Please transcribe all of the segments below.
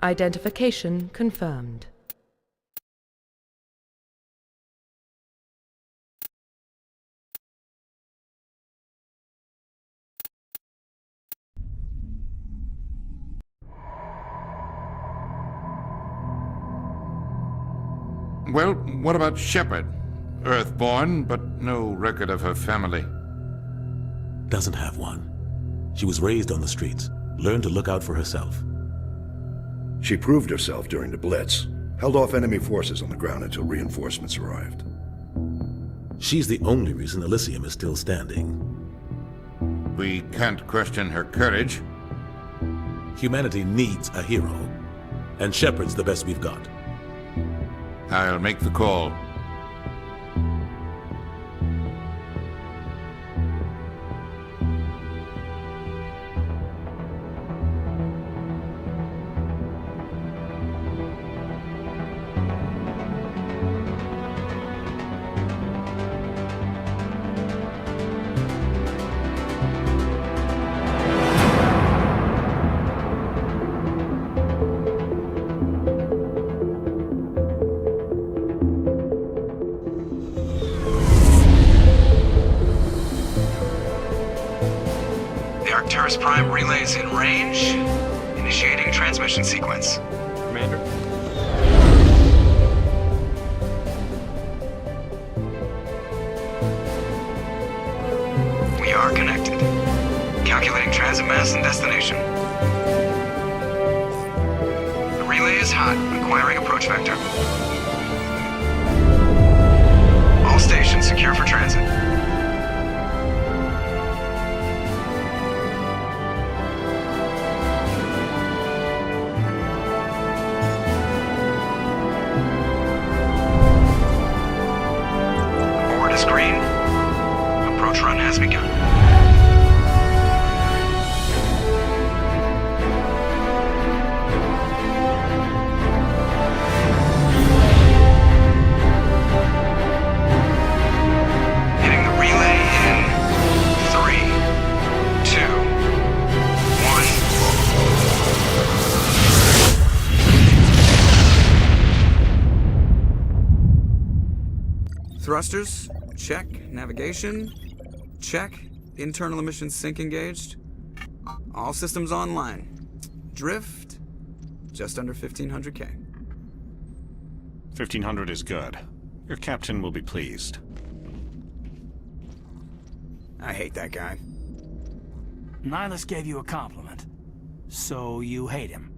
Identification confirmed. Well, what about Shepard? Earthborn, but no record of her family. Doesn't have one. She was raised on the streets, learned to look out for herself. She proved herself during the Blitz, held off enemy forces on the ground until reinforcements arrived. She's the only reason Elysium is still standing. We can't question her courage. Humanity needs a hero, and Shepard's the best we've got. I'll make the call. Arcturus Prime relays in range. Initiating transmission sequence. Commander? We are connected. Calculating transit mass and destination. The relay is hot, acquiring approach vector. All stations secure for transit. Green. Approach run has begun. Hitting the relay in 3, 2, 1. Thrusters. Check. Navigation. Check. Internal emission sync engaged. All systems online. Drift. Just under 1500K. 1500 is good. Your captain will be pleased. I hate that guy. Nihilus gave you a compliment. So you hate him.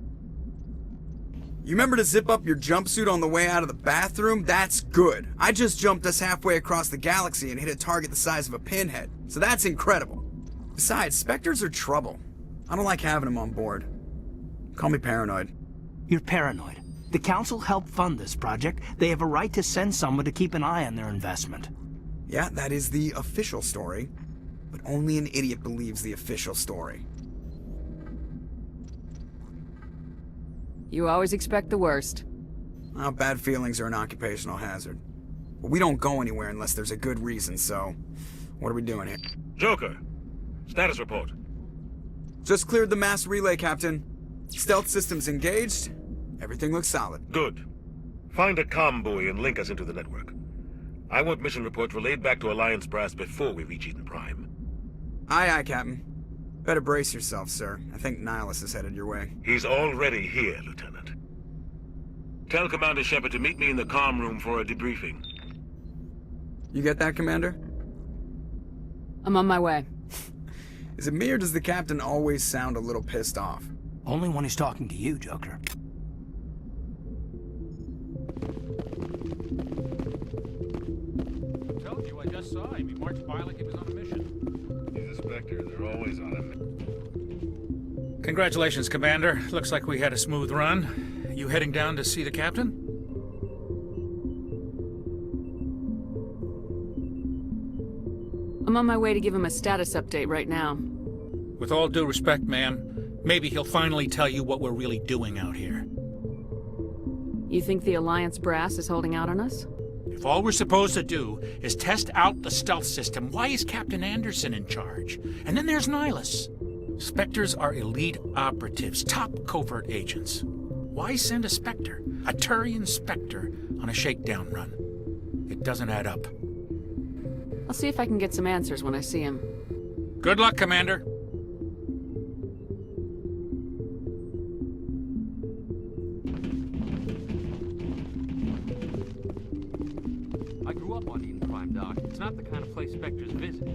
You remember to zip up your jumpsuit on the way out of the bathroom? That's good. I just jumped us halfway across the galaxy and hit a target the size of a pinhead. So that's incredible. Besides, Spectres are trouble. I don't like having them on board. Call me paranoid. You're paranoid. The Council helped fund this project. They have a right to send someone to keep an eye on their investment. Yeah, that is the official story. But only an idiot believes the official story. You always expect the worst. Well, bad feelings are an occupational hazard. But we don't go anywhere unless there's a good reason, so... what are we doing here? Joker, status report. Just cleared the mass relay, Captain. Stealth systems engaged. Everything looks solid. Good. Find a comm buoy and link us into the network. I want mission reports relayed back to Alliance Brass before we reach Eden Prime. Aye, aye, Captain. Better brace yourself, sir. I think Nihilus is headed your way. He's already here, Lieutenant. Tell Commander Shepard to meet me in the comm room for a debriefing. You get that, Commander? I'm on my way. Is it me or does the Captain always sound a little pissed off? Only when he's talking to you, Joker. Told you, I just saw him. He marched by like he was on a mission. He's a Spectre. They're always on him. Congratulations, Commander. Looks like we had a smooth run. You heading down to see the captain? I'm on my way to give him a status update right now. With all due respect, ma'am, maybe he'll finally tell you what we're really doing out here. You think the Alliance brass is holding out on us? If all we're supposed to do is test out the stealth system, why is Captain Anderson in charge? And then there's Nihilus. Spectres are elite operatives, top covert agents. Why send a Spectre, a Turian Spectre, on a shakedown run? It doesn't add up. I'll see if I can get some answers when I see him. Good luck, Commander. I grew up on Eden Prime, Doc. It's not the kind of place Spectres visit.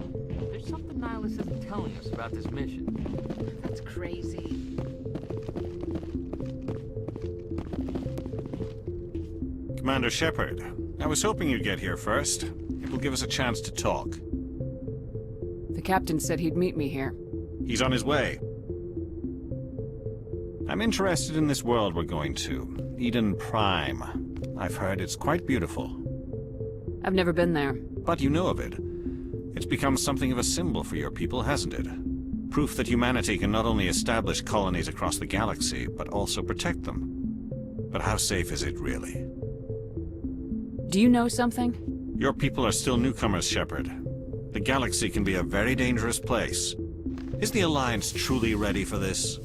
There's something Nihilus isn't telling us about this mission. That's crazy. Commander Shepard, I was hoping you'd get here first. It will give us a chance to talk. The captain said he'd meet me here. He's on his way. I'm interested in this world we're going to, Eden Prime. I've heard it's quite beautiful. I've never been there. But you know of it. It's become something of a symbol for your people, hasn't it? Proof that humanity can not only establish colonies across the galaxy, but also protect them. But how safe is it, really? Do you know something? Your people are still newcomers, Shepard. The galaxy can be a very dangerous place. Is the Alliance truly ready for this?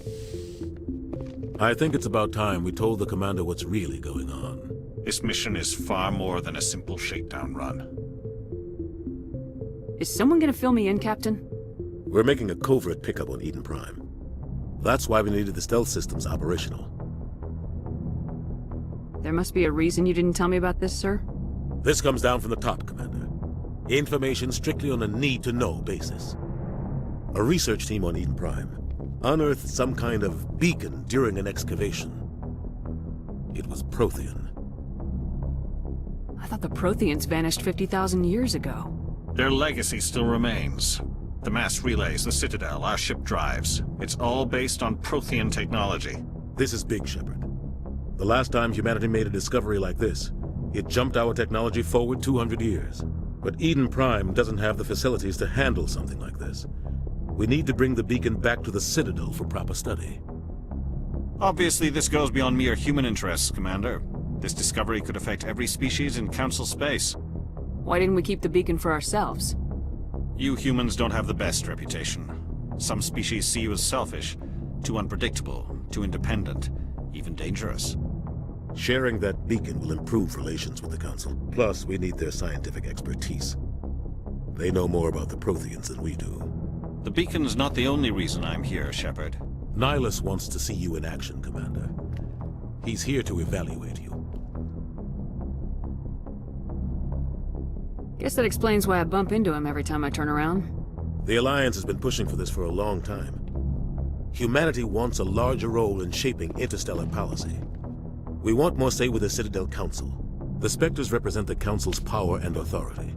I think it's about time we told the commander what's really going on. This mission is far more than a simple shakedown run. Is someone gonna fill me in, Captain? We're making a covert pickup on Eden Prime. That's why we needed the stealth systems operational. There must be a reason you didn't tell me about this, sir? This comes down from the top, Commander. Information strictly on a need-to-know basis. A research team on Eden Prime unearthed some kind of beacon during an excavation. It was Prothean. I thought the Protheans vanished 50,000 years ago. Their legacy still remains. The mass relays, the Citadel, our ship drives. It's all based on Prothean technology. This is big, Shepard. The last time humanity made a discovery like this, it jumped our technology forward 200 years. But Eden Prime doesn't have the facilities to handle something like this. We need to bring the beacon back to the Citadel for proper study. Obviously, this goes beyond mere human interests, Commander. This discovery could affect every species in Council space. Why didn't we keep the beacon for ourselves? You humans don't have the best reputation. Some species see you as selfish, too unpredictable, too independent, even dangerous. Sharing that beacon will improve relations with the Council. Plus, we need their scientific expertise. They know more about the Protheans than we do. The beacon's not the only reason I'm here, Shepard. Nihilus wants to see you in action, Commander. He's here to evaluate you. Guess that explains why I bump into him every time I turn around. The Alliance has been pushing for this for a long time. Humanity wants a larger role in shaping interstellar policy. We want more say with the Citadel Council. The Spectres represent the Council's power and authority.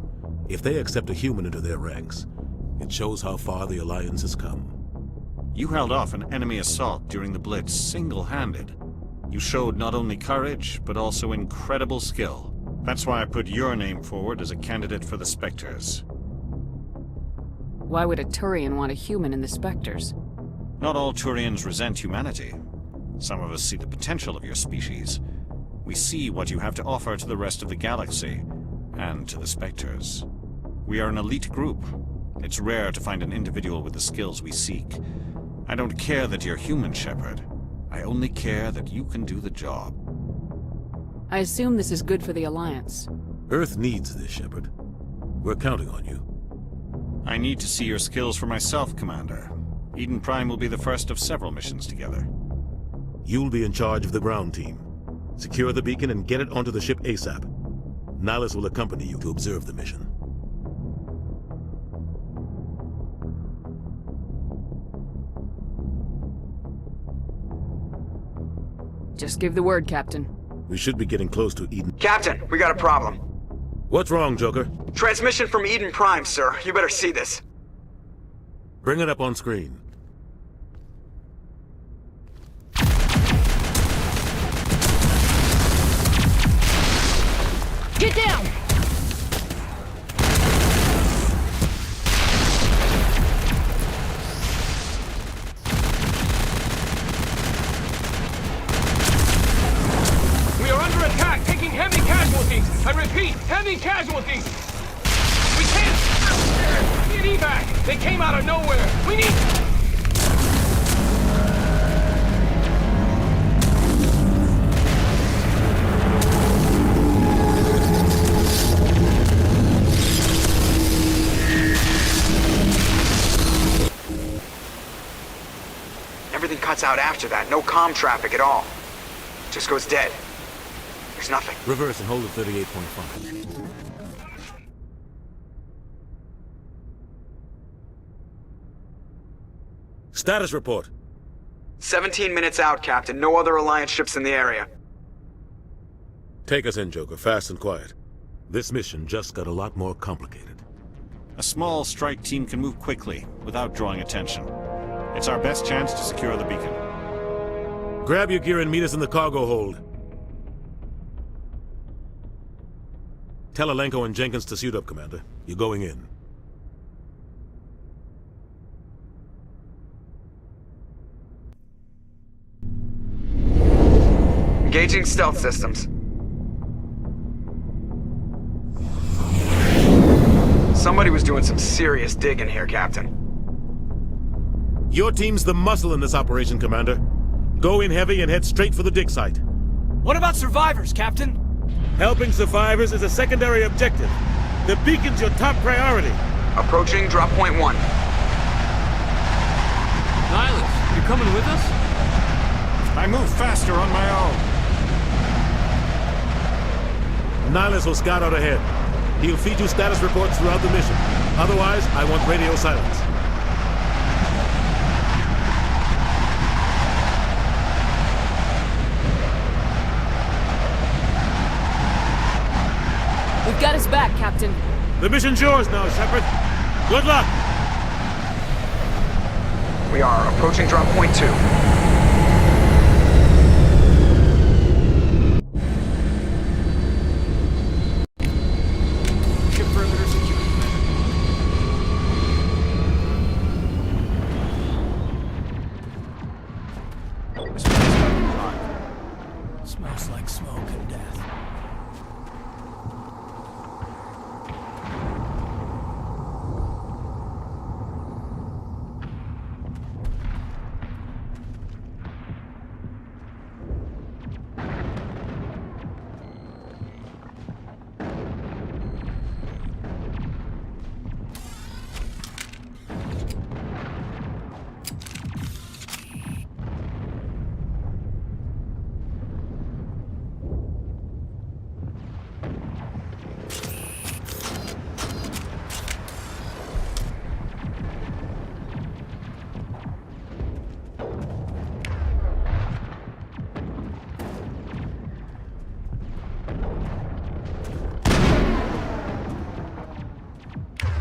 If they accept a human into their ranks, it shows how far the Alliance has come. You held off an enemy assault during the Blitz single-handed. You showed not only courage, but also incredible skill. That's why I put your name forward as a candidate for the Spectres. Why would a Turian want a human in the Spectres? Not all Turians resent humanity. Some of us see the potential of your species. We see what you have to offer to the rest of the galaxy, and to the Spectres. We are an elite group. It's rare to find an individual with the skills we seek. I don't care that you're human, Shepard. I only care that you can do the job. I assume this is good for the Alliance. Earth needs this, Shepard. We're counting on you. I need to see your skills for myself, Commander. Eden Prime will be the first of several missions together. You'll be in charge of the ground team. Secure the beacon and get it onto the ship ASAP. Nihilus will accompany you to observe the mission. Just give the word, Captain. We should be getting close to Eden. Captain, we got a problem. What's wrong, Joker? Transmission from Eden Prime, sir. You better see this. Bring it up on screen. Get down! We are under attack, taking heavy casualties. I repeat, heavy casualties. We can't. We need evac. They came out of nowhere. We need. shots out after that. No comm traffic at all. Just goes dead. There's nothing. Reverse and hold at 38.5. Status report. 17 minutes out, Captain. No other Alliance ships in the area. Take us in, Joker, fast and quiet. This mission just got a lot more complicated. A small strike team can move quickly, without drawing attention. It's our best chance to secure the beacon. Grab your gear and meet us in the cargo hold. Tell Alenko and Jenkins to suit up, Commander. You're going in. Engaging stealth systems. Somebody was doing some serious digging here, Captain. Your team's the muscle in this operation, Commander. Go in heavy and head straight for the dig site. What about survivors, Captain? Helping survivors is a secondary objective. The beacon's your top priority. Approaching drop point 1. Nihilus, you coming with us? I move faster on my own. Nihilus will scout out ahead. He'll feed you status reports throughout the mission. Otherwise, I want radio silence. We've got his back, Captain. The mission's yours now, Shepard. Good luck! We are approaching drop point 2. Ship perimeter secure. This place got me hot. Smells like smoke and death.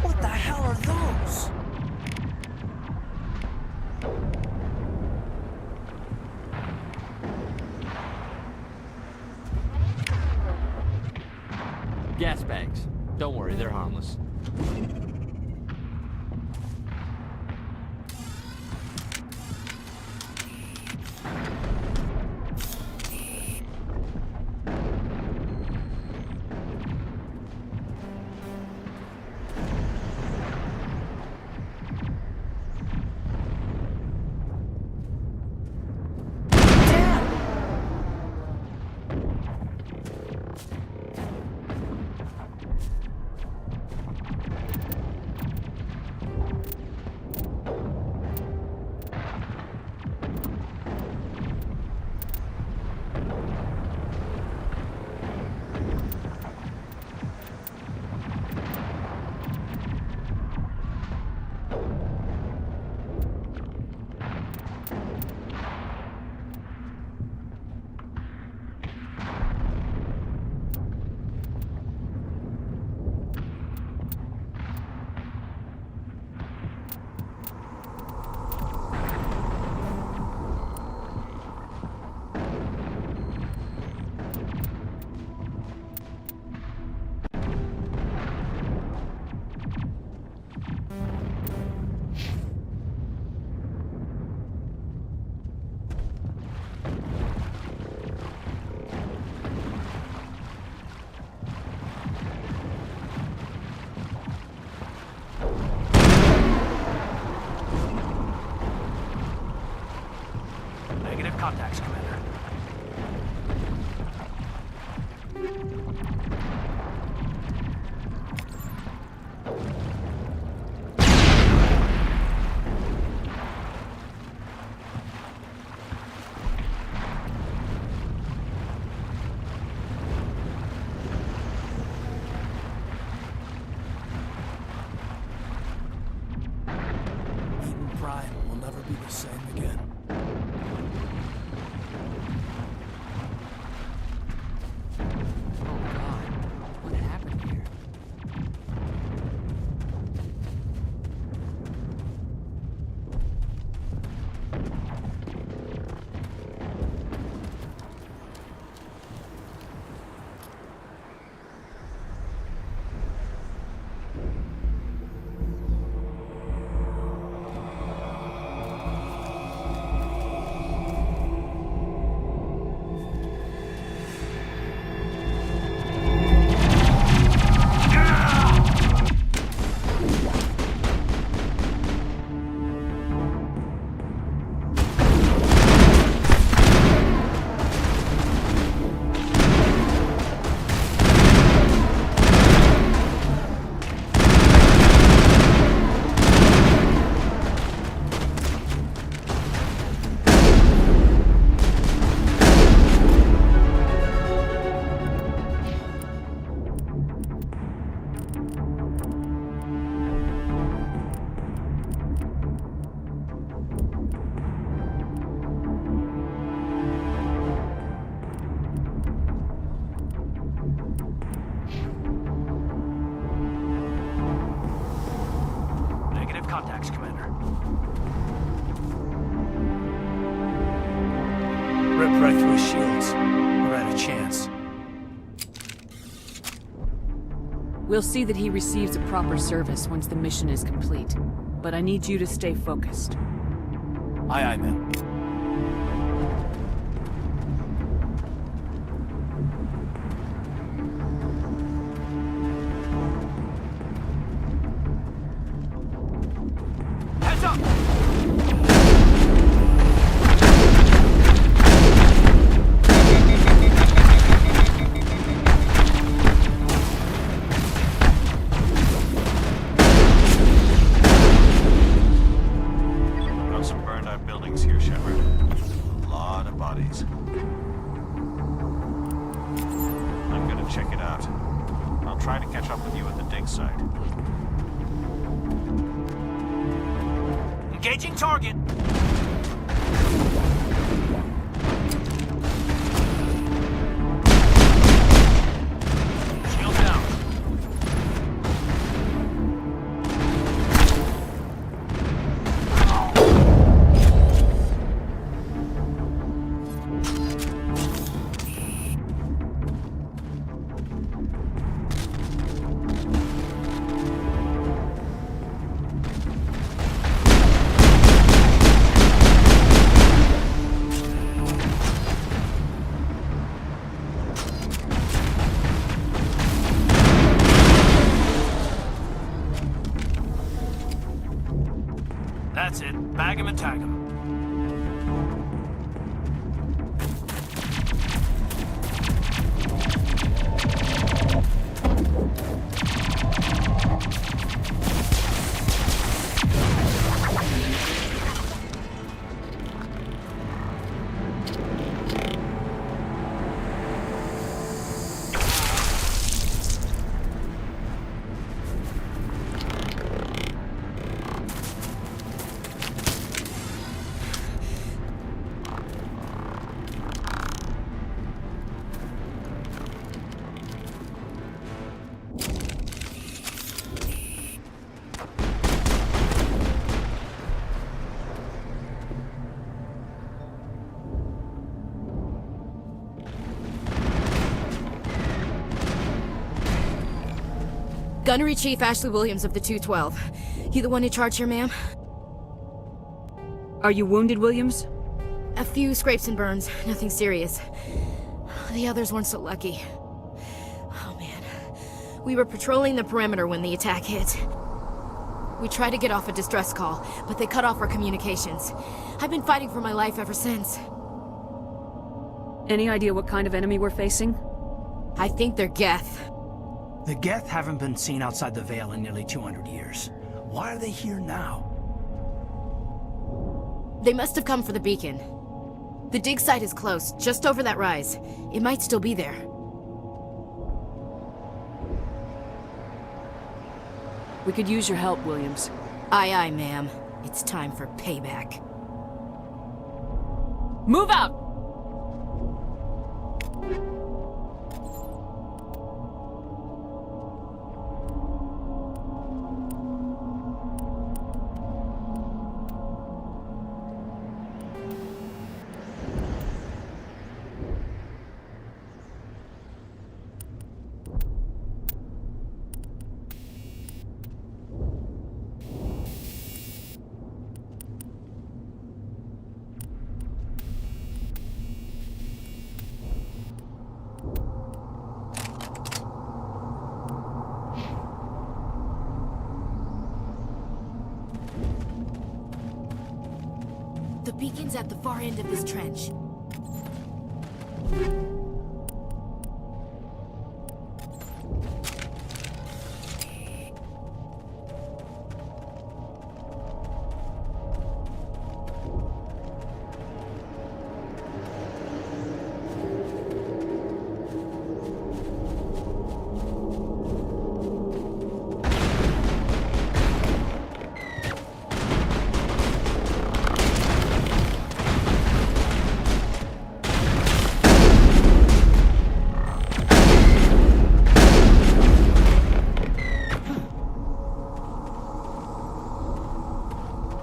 What the hell are those? Gas bags. Don't worry, they're harmless. Contacts, Commander. same again. Oh God, what happened here? Contacts, Commander. Ripped right through his shields. Never had a chance. We'll see that he receives a proper service once the mission is complete. But I need you to stay focused. Aye, aye, ma'am. Heads up! Got some burned out buildings here, Shepard. A lot of bodies. I'm gonna check it out. I'll try to catch up with you at the dig site. Engaging target. Shield down. That's it. Bag him and tag him. Gunnery Chief Ashley Williams of the 212. You the one in charge here, ma'am? Are you wounded, Williams? A few scrapes and burns, nothing serious. The others weren't so lucky. Oh man. We were patrolling the perimeter when the attack hit. We tried to get off a distress call, but they cut off our communications. I've been fighting for my life ever since. Any idea what kind of enemy we're facing? I think they're Geth. The Geth haven't been seen outside the Veil in nearly 200 years. Why are they here now? They must have come for the beacon. The dig site is close, just over that rise. It might still be there. We could use your help, Williams. Aye, aye, ma'am. It's time for payback. Move out! The beacon's at the far end of this trench.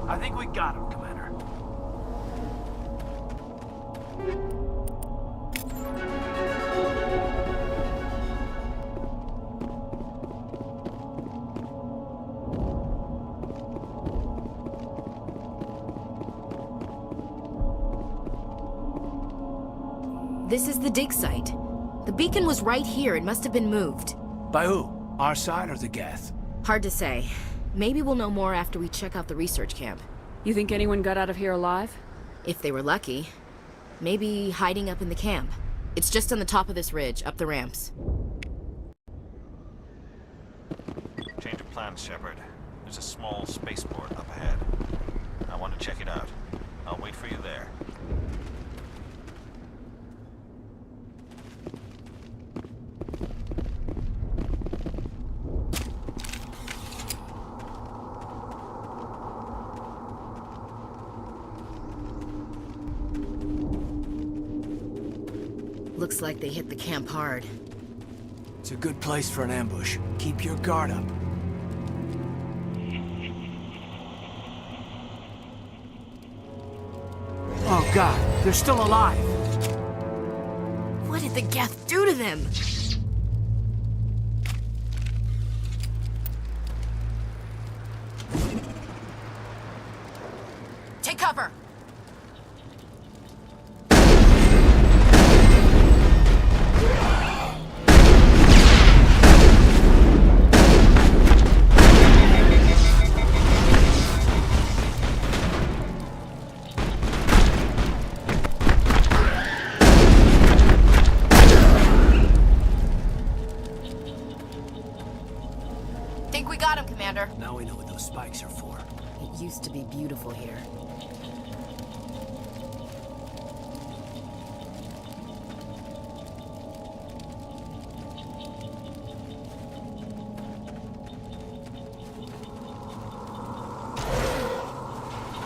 I think we got him, Commander. This is the dig site. The beacon was right here. It must have been moved. By who? Our side or the Geth? Hard to say. Maybe we'll know more after we check out the research camp. You think anyone got out of here alive? If they were lucky. Maybe hiding up in the camp. It's just on the top of this ridge, up the ramps. Change of plans, Shepard. There's a small spaceport up ahead. I want to check it out. I'll wait for you there. Looks like they hit the camp hard. It's a good place for an ambush. Keep your guard up. Oh God, they're still alive! What did the Geth do to them? Take cover! Think we got him, Commander. Now we know what those spikes are for. It used to be beautiful here.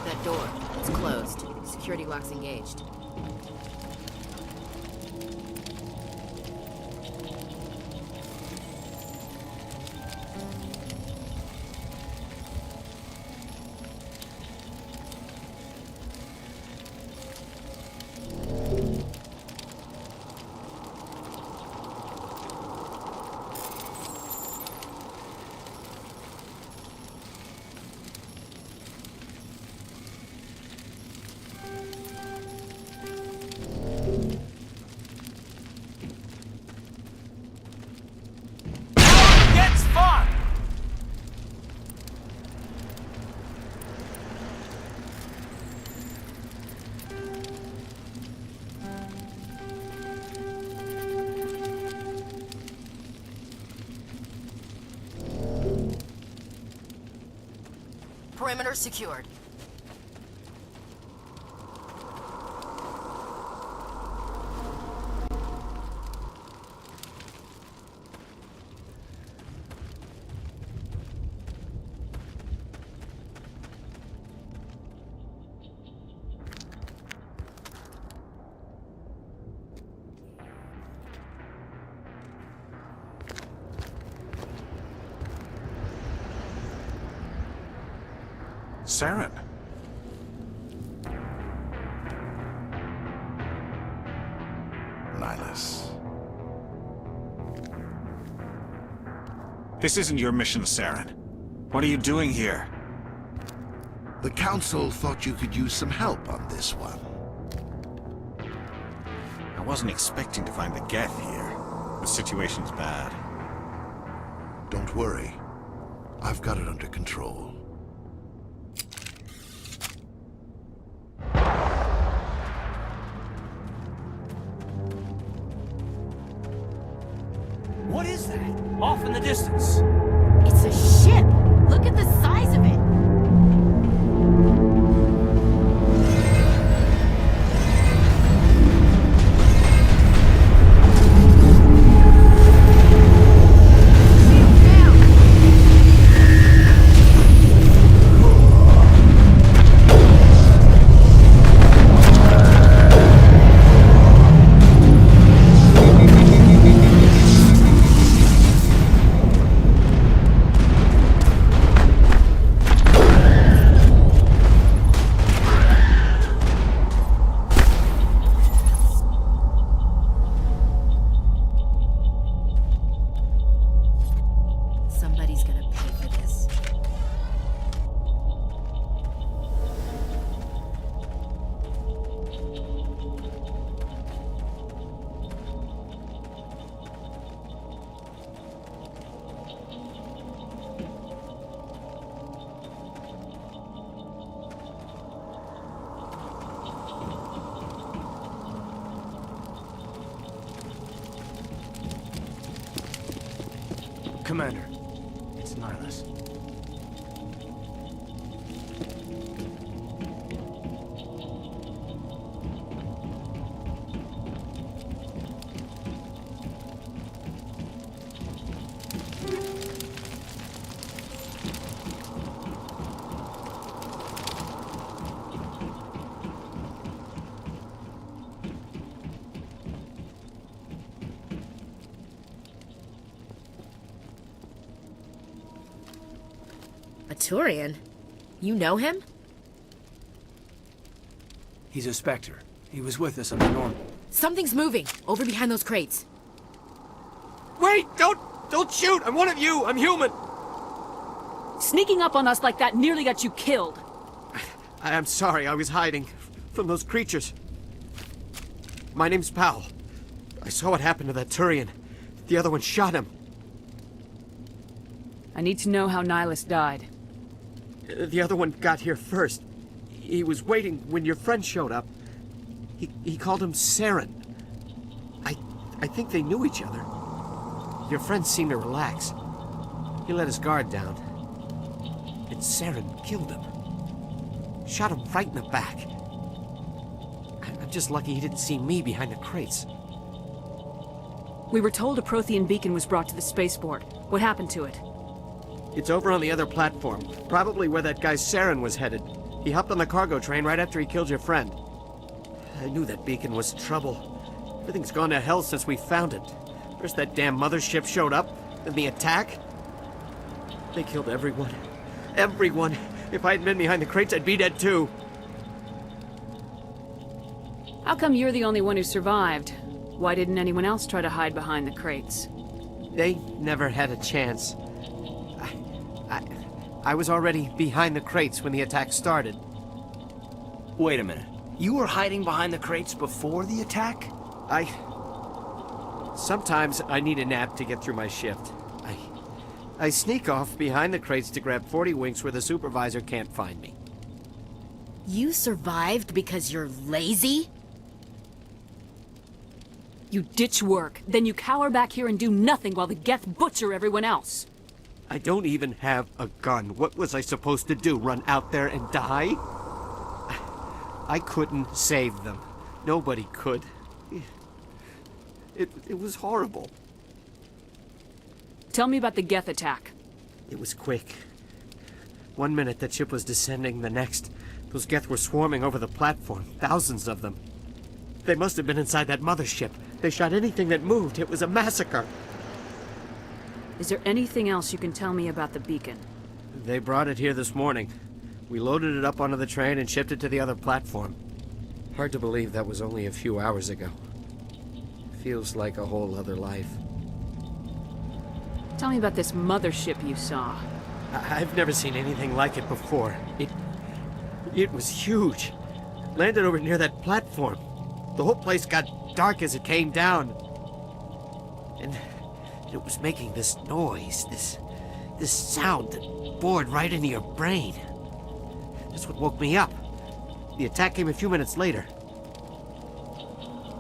That door, it's closed. Security lock's engaged. Gets fought! Perimeter secured. Saren. Nihilus. This isn't your mission, Saren. What are you doing here? The Council thought you could use some help on this one. I wasn't expecting to find the Geth here. The situation's bad. Don't worry. I've got it under control. What is that? Off in the distance. It's a ship! Look at the size of it! Somebody's gonna pay for this. Commander, it's Nihilus. A Turian? You know him? He's a Spectre. He was with us on the Norm. Something's moving, over behind those crates. Wait! Don't shoot! I'm one of you! I'm human! Sneaking up on us like that nearly got you killed. I'm sorry, I was hiding from those creatures. My name's Powell. I saw what happened to that Turian. The other one shot him. I need to know how Nihilus died. The other one got here first. He was waiting when your friend showed up. He called him Saren. I think they knew each other. Your friend seemed to relax. He let his guard down. And Saren killed him. Shot him right in the back. I'm just lucky he didn't see me behind the crates. We were told a Prothean beacon was brought to the spaceport. What happened to it? It's over on the other platform. Probably where that guy Saren was headed. He hopped on the cargo train right after he killed your friend. I knew that beacon was trouble. Everything's gone to hell since we found it. First that damn mothership showed up, then the attack. They killed everyone. Everyone. If I hadn't been behind the crates, I'd be dead too. How come you're the only one who survived? Why didn't anyone else try to hide behind the crates? They never had a chance. I was already behind the crates when the attack started. Wait a minute. You were hiding behind the crates before the attack? Sometimes I need a nap to get through my shift. I sneak off behind the crates to grab 40 winks where the supervisor can't find me. You survived because you're lazy? You ditch work, then you cower back here and do nothing while the Geth butcher everyone else. I don't even have a gun. What was I supposed to do? Run out there and die? I couldn't save them. Nobody could. It was horrible. Tell me about the Geth attack. It was quick. 1 minute that ship was descending, the next, those Geth were swarming over the platform. Thousands of them. They must have been inside that mothership. They shot anything that moved. It was a massacre. Is there anything else you can tell me about the beacon? They brought it here this morning. We loaded it up onto the train and shipped it to the other platform. Hard to believe that was only a few hours ago. Feels like a whole other life. Tell me about this mothership you saw. I've never seen anything like it before. It was huge. Landed over near that platform. The whole place got dark as it came down. And it was making this noise, this sound that bored right into your brain. That's what woke me up. The attack came a few minutes later.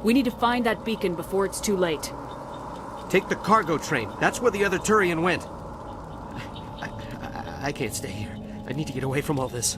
We need to find that beacon before it's too late. Take the cargo train. That's where the other Turian went. I can't stay here. I need to get away from all this.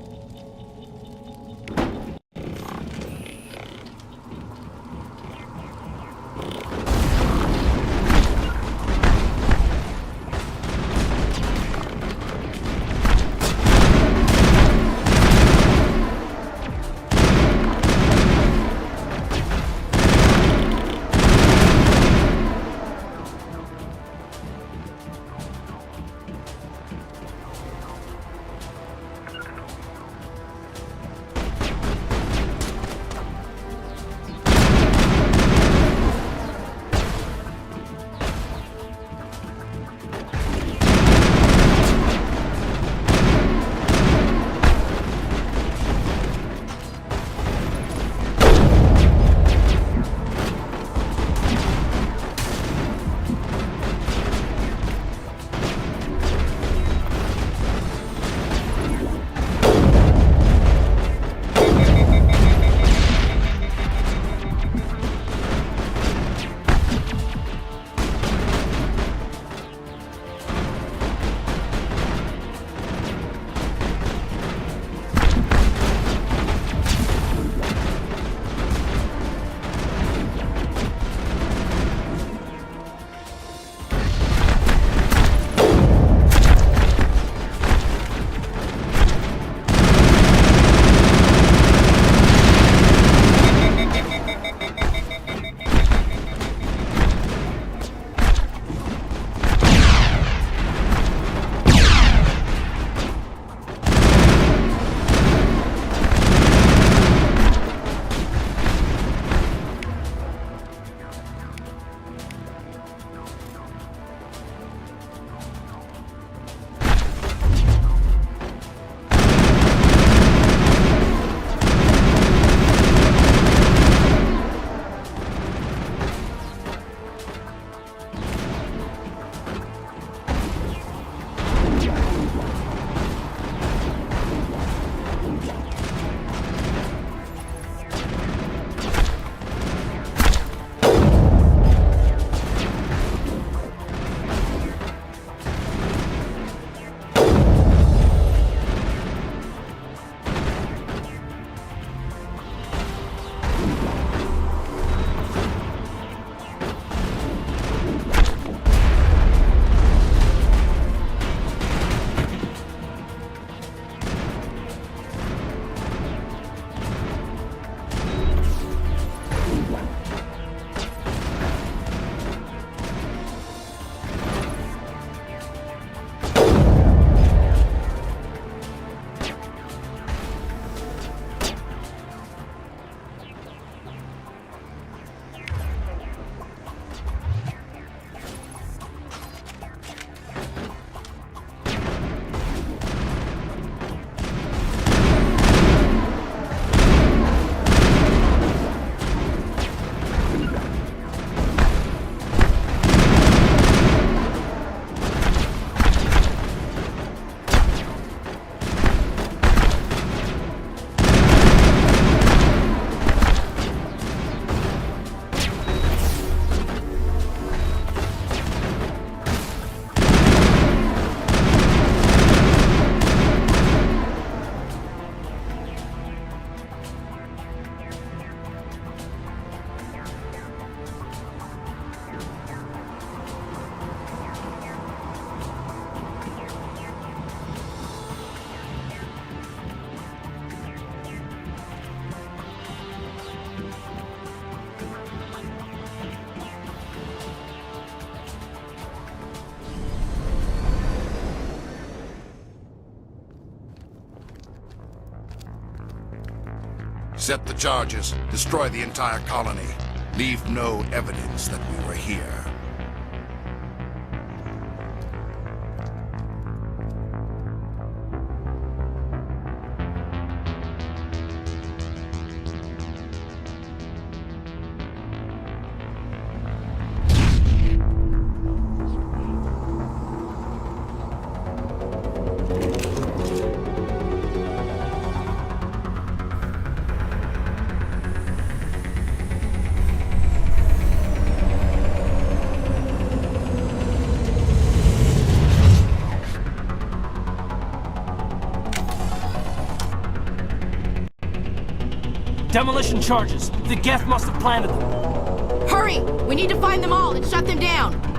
Set the charges, destroy the entire colony. Leave no evidence that we were here. Demolition charges. The Geth must have planted them. Hurry! We need to find them all and shut them down!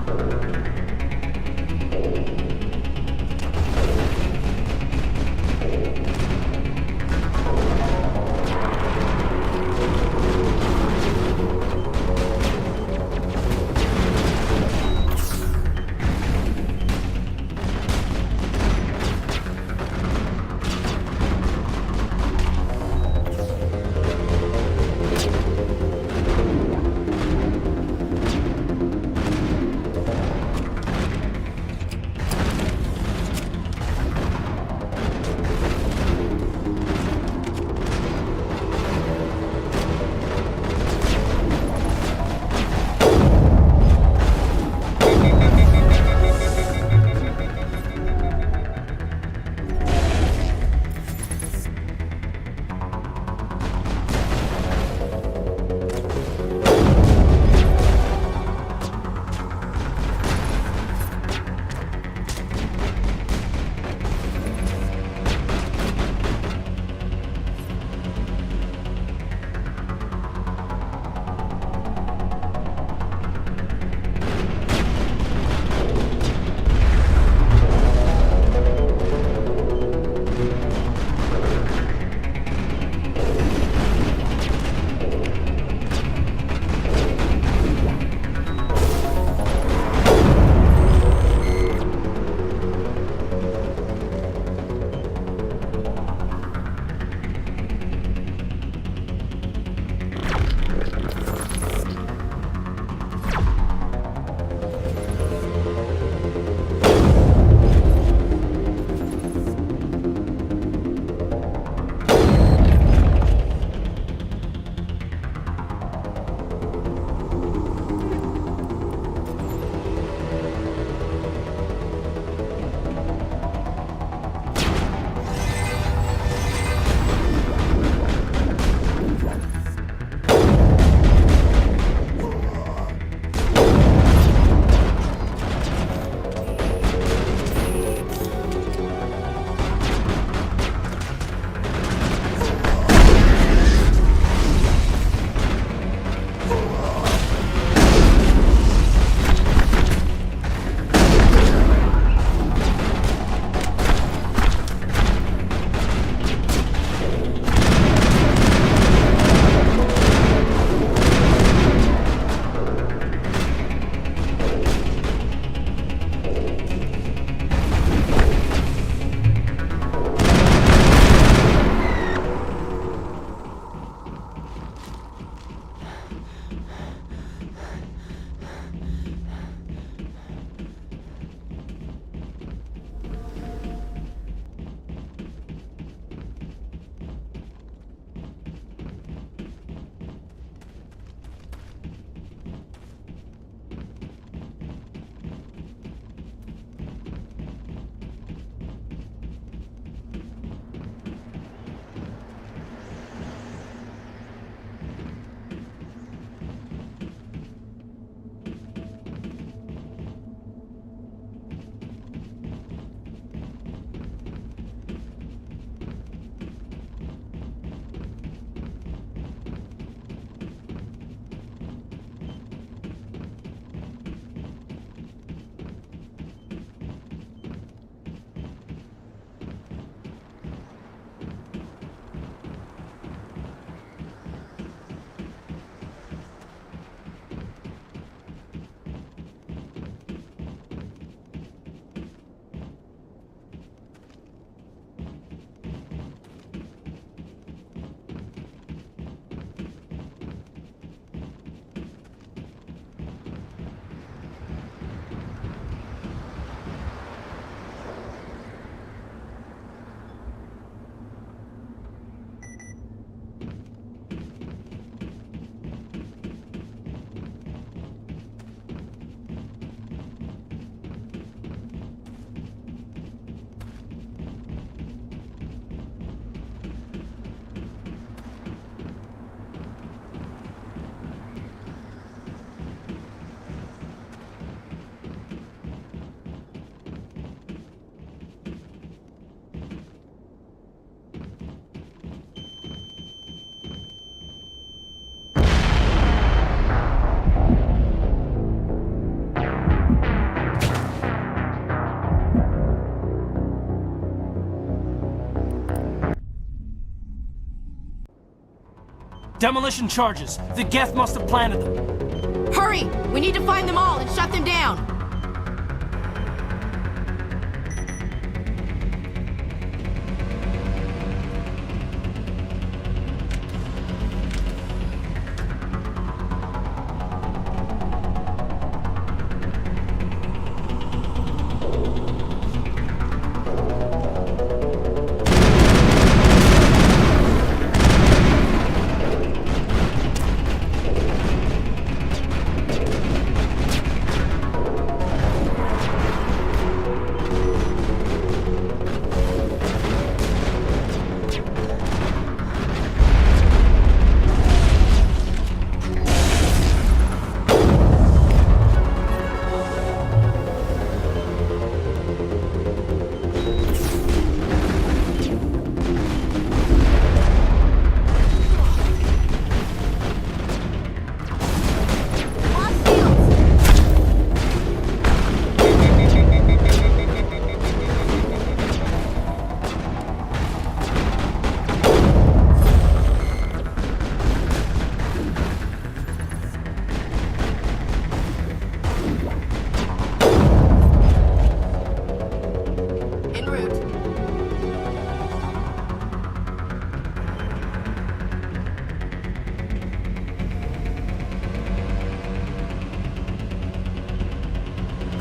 Demolition charges. The Geth must have planted them. Hurry! We need to find them all and shut them down!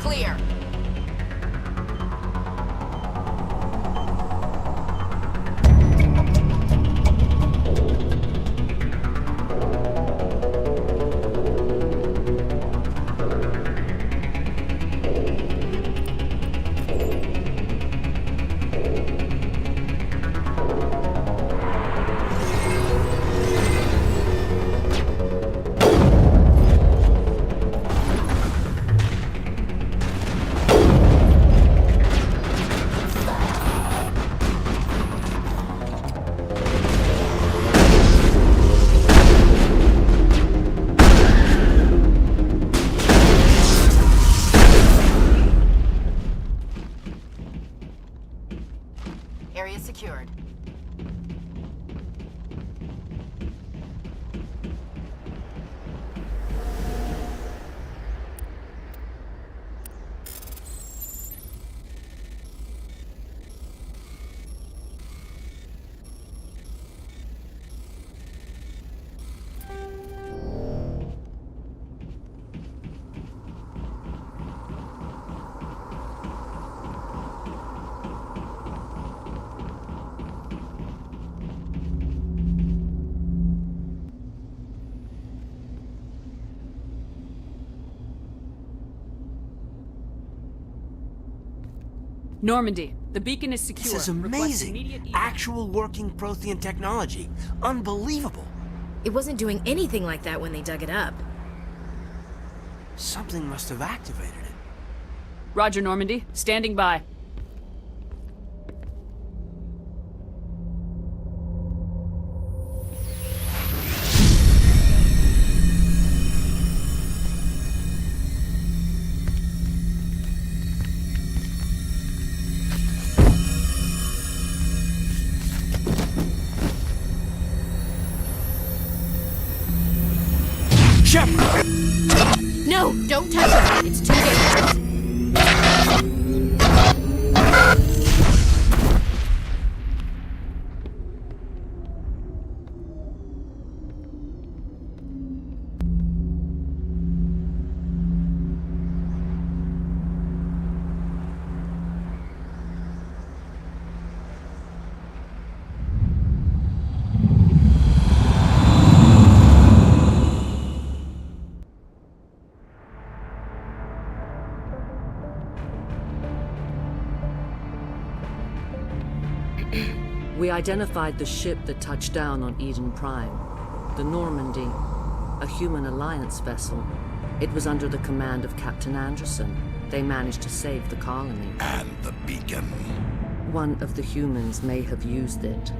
Clear. Area secured. Normandy, the beacon is secure. This is Request amazing. immediate evac. Actual working Prothean technology. Unbelievable. It wasn't doing anything like that when they dug it up. Something must have activated it. Roger, Normandy. Standing by. No, don't touch it. It's too dangerous. We identified the ship that touched down on Eden Prime, the Normandy, a human alliance vessel. It was under the command of Captain Anderson. They managed to save the colony. And the beacon. One of the humans may have used it.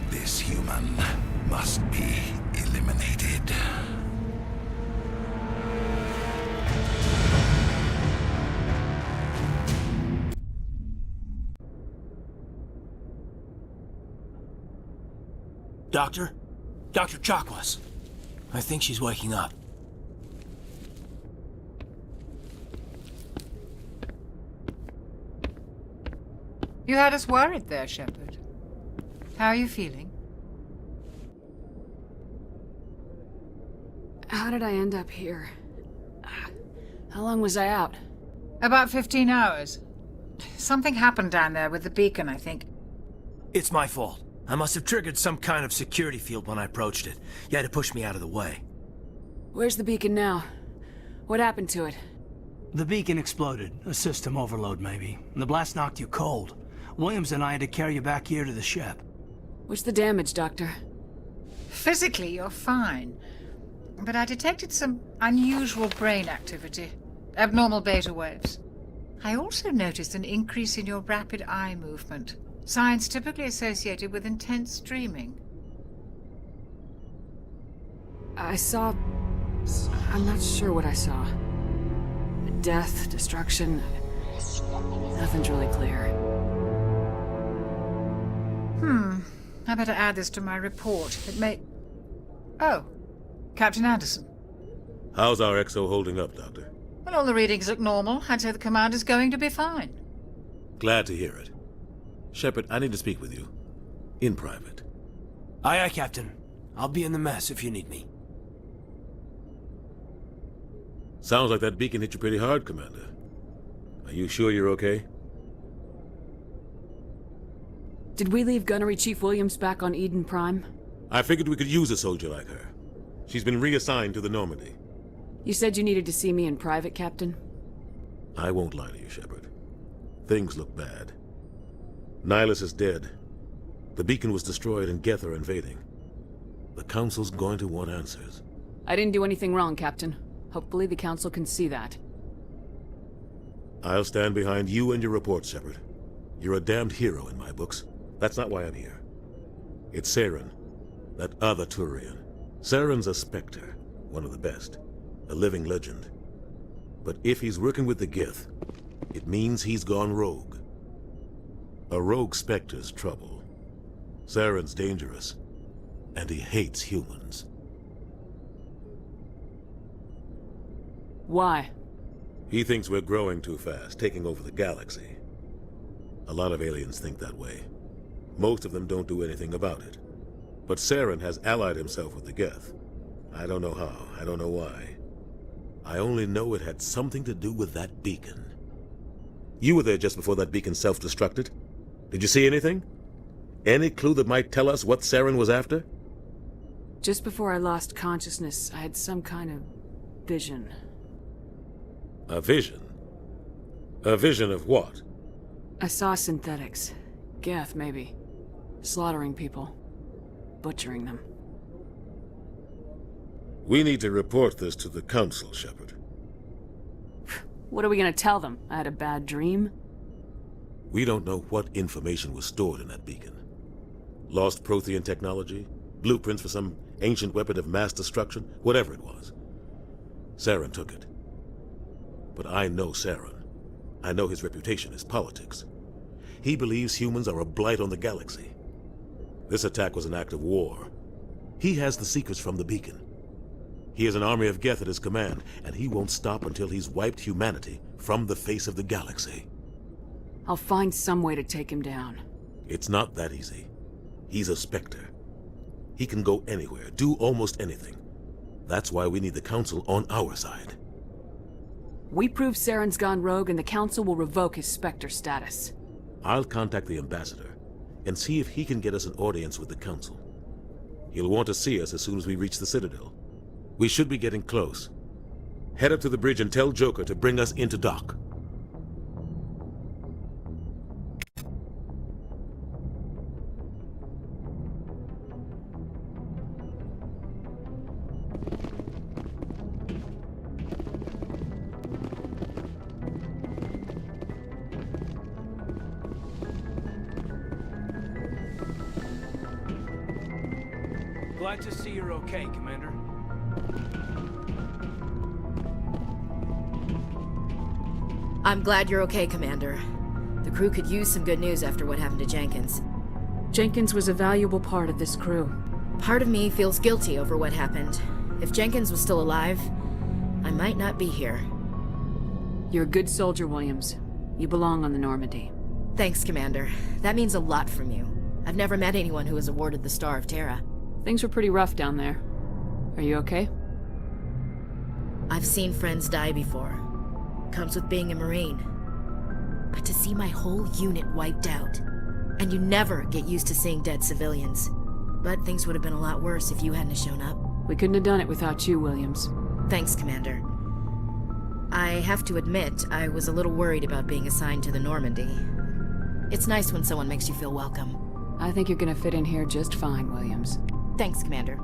This human must be Doctor? Dr. Chakwas. I think she's waking up. You had us worried there, Shepard. How are you feeling? How did I end up here? How long was I out? About 15 hours. Something happened down there with the beacon, I think. It's my fault. I must have triggered some kind of security field when I approached it. You had to push me out of the way. Where's the beacon now? What happened to it? The beacon exploded. A system overload, maybe. And the blast knocked you cold. Williams and I had to carry you back here to the ship. What's the damage, Doctor? Physically, you're fine. But I detected some unusual brain activity. Abnormal beta waves. I also noticed an increase in your rapid eye movement. Signs typically associated with intense dreaming. I saw... I'm not sure what I saw. Death, destruction... Nothing's really clear. I better add this to my report. It may... Oh, Captain Anderson. How's our XO holding up, Doctor? Well, all the readings look normal. I'd say the commander's going to be fine. Glad to hear it. Shepard, I need to speak with you. In private. Aye, aye, Captain. I'll be in the mess if you need me. Sounds like that beacon hit you pretty hard, Commander. Are you sure you're okay? Did we leave Gunnery Chief Williams back on Eden Prime? I figured we could use a soldier like her. She's been reassigned to the Normandy. You said you needed to see me in private, Captain? I won't lie to you, Shepard. Things look bad. Nihilus is dead. The beacon was destroyed and Geth are invading. The Council's going to want answers. I didn't do anything wrong, Captain. Hopefully the Council can see that. I'll stand behind you and your report, Shepard. You're a damned hero in my books. That's not why I'm here. It's Saren, that other Turian. Saren's a Spectre, one of the best. A living legend. But if he's working with the Geth, it means he's gone rogue. A rogue Spectre's trouble. Saren's dangerous, and he hates humans. Why? He thinks we're growing too fast, taking over the galaxy. A lot of aliens think that way. Most of them don't do anything about it. But Saren has allied himself with the Geth. I don't know how, I don't know why. I only know it had something to do with that beacon. You were there just before that beacon self-destructed. Did you see anything? Any clue that might tell us what Saren was after? Just before I lost consciousness, I had some kind of vision. A vision? A vision of what? I saw synthetics. Geth, maybe. Slaughtering people. Butchering them. We need to report this to the Council, Shepard. What are we gonna tell them? I had a bad dream? We don't know what information was stored in that beacon. Lost Prothean technology? Blueprints for some ancient weapon of mass destruction? Whatever it was. Saren took it. But I know Saren. I know his reputation is politics. He believes humans are a blight on the galaxy. This attack was an act of war. He has the secrets from the beacon. He has an army of Geth at his command, and he won't stop until he's wiped humanity from the face of the galaxy. I'll find some way to take him down. It's not that easy. He's a Spectre. He can go anywhere, do almost anything. That's why we need the Council on our side. We prove Saren's gone rogue and the Council will revoke his Spectre status. I'll contact the Ambassador and see if he can get us an audience with the Council. He'll want to see us as soon as we reach the Citadel. We should be getting close. Head up to the bridge and tell Joker to bring us into dock. Glad to see you're okay, Commander. I'm glad you're okay, Commander. The crew could use some good news after what happened to Jenkins. Jenkins was a valuable part of this crew. Part of me feels guilty over what happened. If Jenkins was still alive, I might not be here. You're a good soldier, Williams. You belong on the Normandy. Thanks, Commander. That means a lot from you. I've never met anyone who was awarded the Star of Terra. Things were pretty rough down there. Are you okay? I've seen friends die before. Comes with being a Marine. But to see my whole unit wiped out, and you never get used to seeing dead civilians. But things would have been a lot worse if you hadn't shown up. We couldn't have done it without you, Williams. Thanks, Commander. I have to admit, I was a little worried about being assigned to the Normandy. It's nice when someone makes you feel welcome. I think you're gonna fit in here just fine, Williams. Thanks, Commander.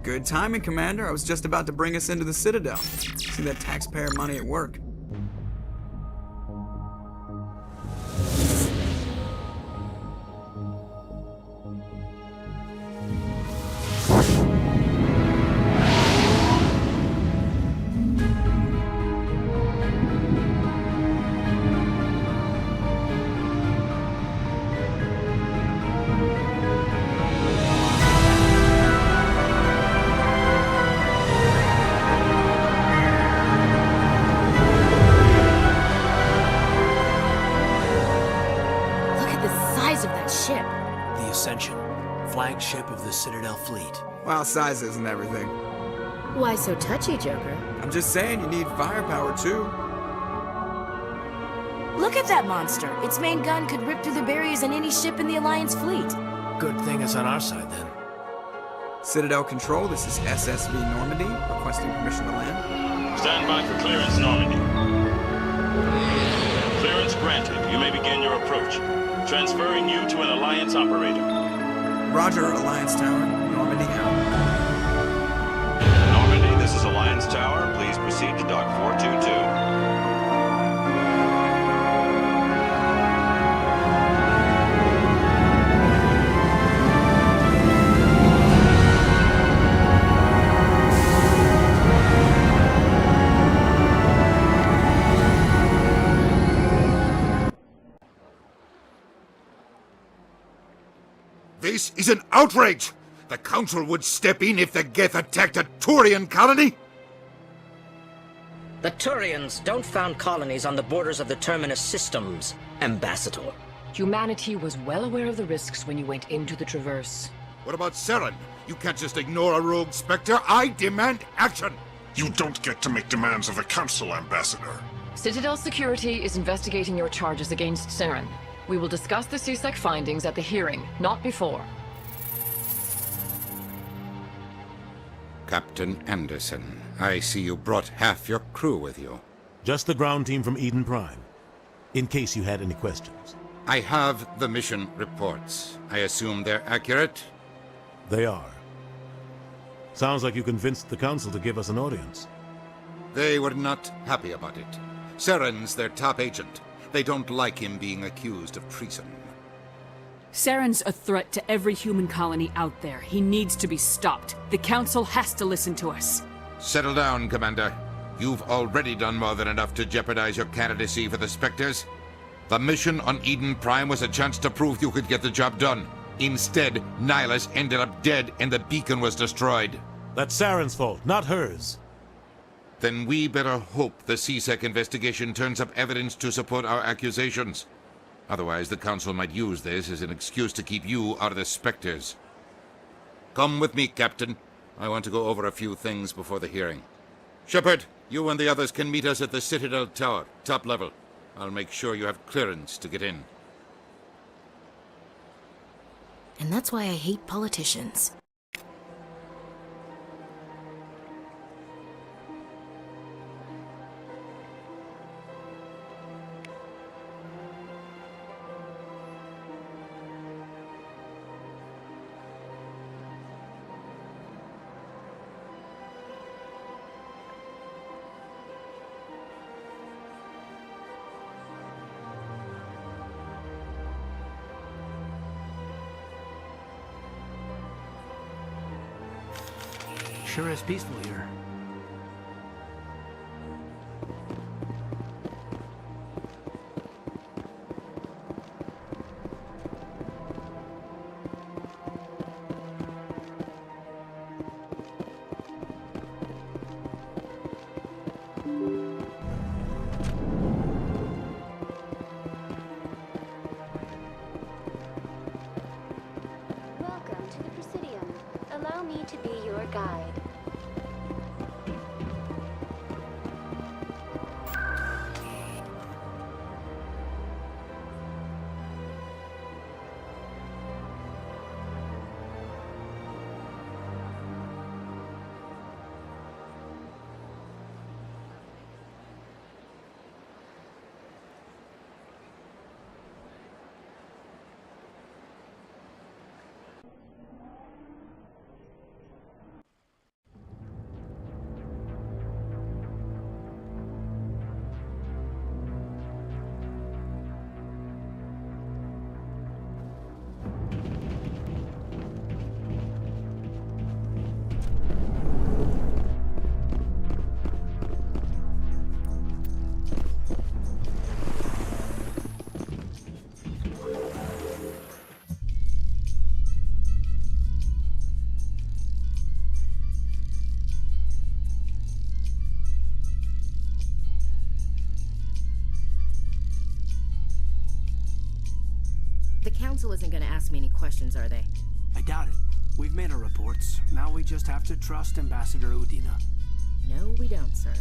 Good timing, Commander. I was just about to bring us into the Citadel. See that taxpayer money at work. Flagship of the Citadel fleet. Well, size isn't everything. Why so touchy, Joker? I'm just saying you need firepower, too. Look at that monster! Its main gun could rip through the barriers in any ship in the Alliance fleet. Good thing it's on our side, then. Citadel Control, this is SSV Normandy, requesting permission to land. Stand by for clearance, Normandy. Clearance granted. You may begin your approach. Transferring you to an Alliance operator. Roger, Alliance Tower. Normandy out. Normandy, this is Alliance Tower. Please proceed to Dock 422. This is an outrage! The Council would step in if the Geth attacked a Turian colony? The Turians don't found colonies on the borders of the Terminus systems, Ambassador. Humanity was well aware of the risks when you went into the Traverse. What about Saren? You can't just ignore a rogue Spectre. I demand action! You don't get to make demands of the Council, Ambassador. Citadel Security is investigating your charges against Saren. We will discuss the CSEC findings at the hearing, not before. Captain Anderson, I see you brought half your crew with you. Just the ground team from Eden Prime, in case you had any questions. I have the mission reports. I assume they're accurate? They are. Sounds like you convinced the Council to give us an audience. They were not happy about it. Saren's their top agent. They don't like him being accused of treason. Saren's a threat to every human colony out there. He needs to be stopped. The Council has to listen to us. Settle down, Commander. You've already done more than enough to jeopardize your candidacy for the Spectres. The mission on Eden Prime was a chance to prove you could get the job done. Instead, Nihilus ended up dead and the beacon was destroyed. That's Saren's fault, not hers. Then we better hope the CSEC investigation turns up evidence to support our accusations. Otherwise, the Council might use this as an excuse to keep you out of the Spectres. Come with me, Captain. I want to go over a few things before the hearing. Shepard, you and the others can meet us at the Citadel Tower, top level. I'll make sure you have clearance to get in. And that's why I hate politicians. Sure is peaceful here. Welcome to the Presidium. Allow me to be your guide. The Council isn't gonna ask me any questions, are they? I doubt it. We've made our reports. Now we just have to trust Ambassador Udina. No, we don't, sir.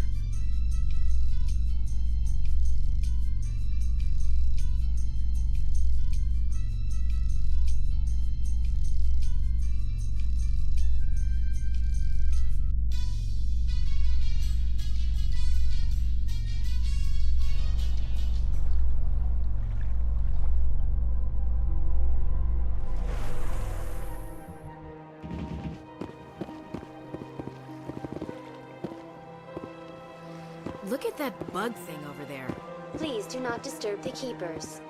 Look at that bug thing over there. Please do not disturb the Keepers.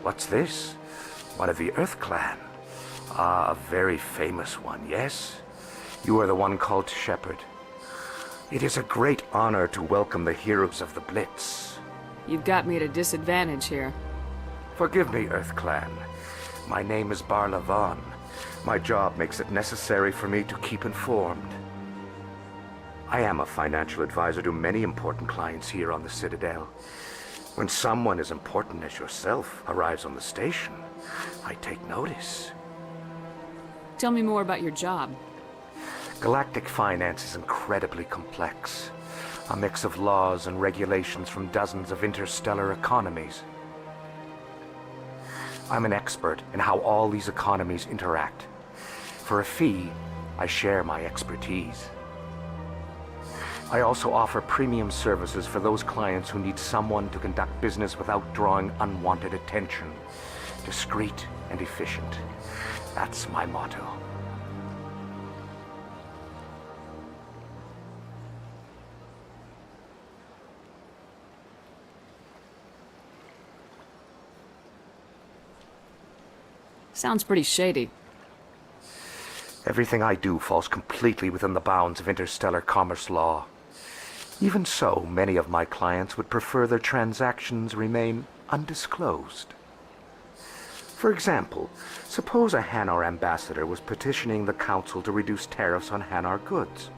What's this? One of the Earth Clan. Ah, a very famous one, yes? You are the one called Shepard. It is a great honor to welcome the heroes of the Blitz. You've got me at a disadvantage here. Forgive me, EarthClan. My name is Barla Vaughn. My job makes it necessary for me to keep informed. I am a financial advisor to many important clients here on the Citadel. When someone as important as yourself arrives on the station, I take notice. Tell me more about your job. Galactic finance is incredibly complex. A mix of laws and regulations from dozens of interstellar economies. I'm an expert in how all these economies interact. For a fee, I share my expertise. I also offer premium services for those clients who need someone to conduct business without drawing unwanted attention. Discreet and efficient. That's my motto. Sounds pretty shady. Everything I do falls completely within the bounds of interstellar commerce law. Even so, many of my clients would prefer their transactions remain undisclosed. For example, suppose a Hanar ambassador was petitioning the Council to reduce tariffs on Hanar goods.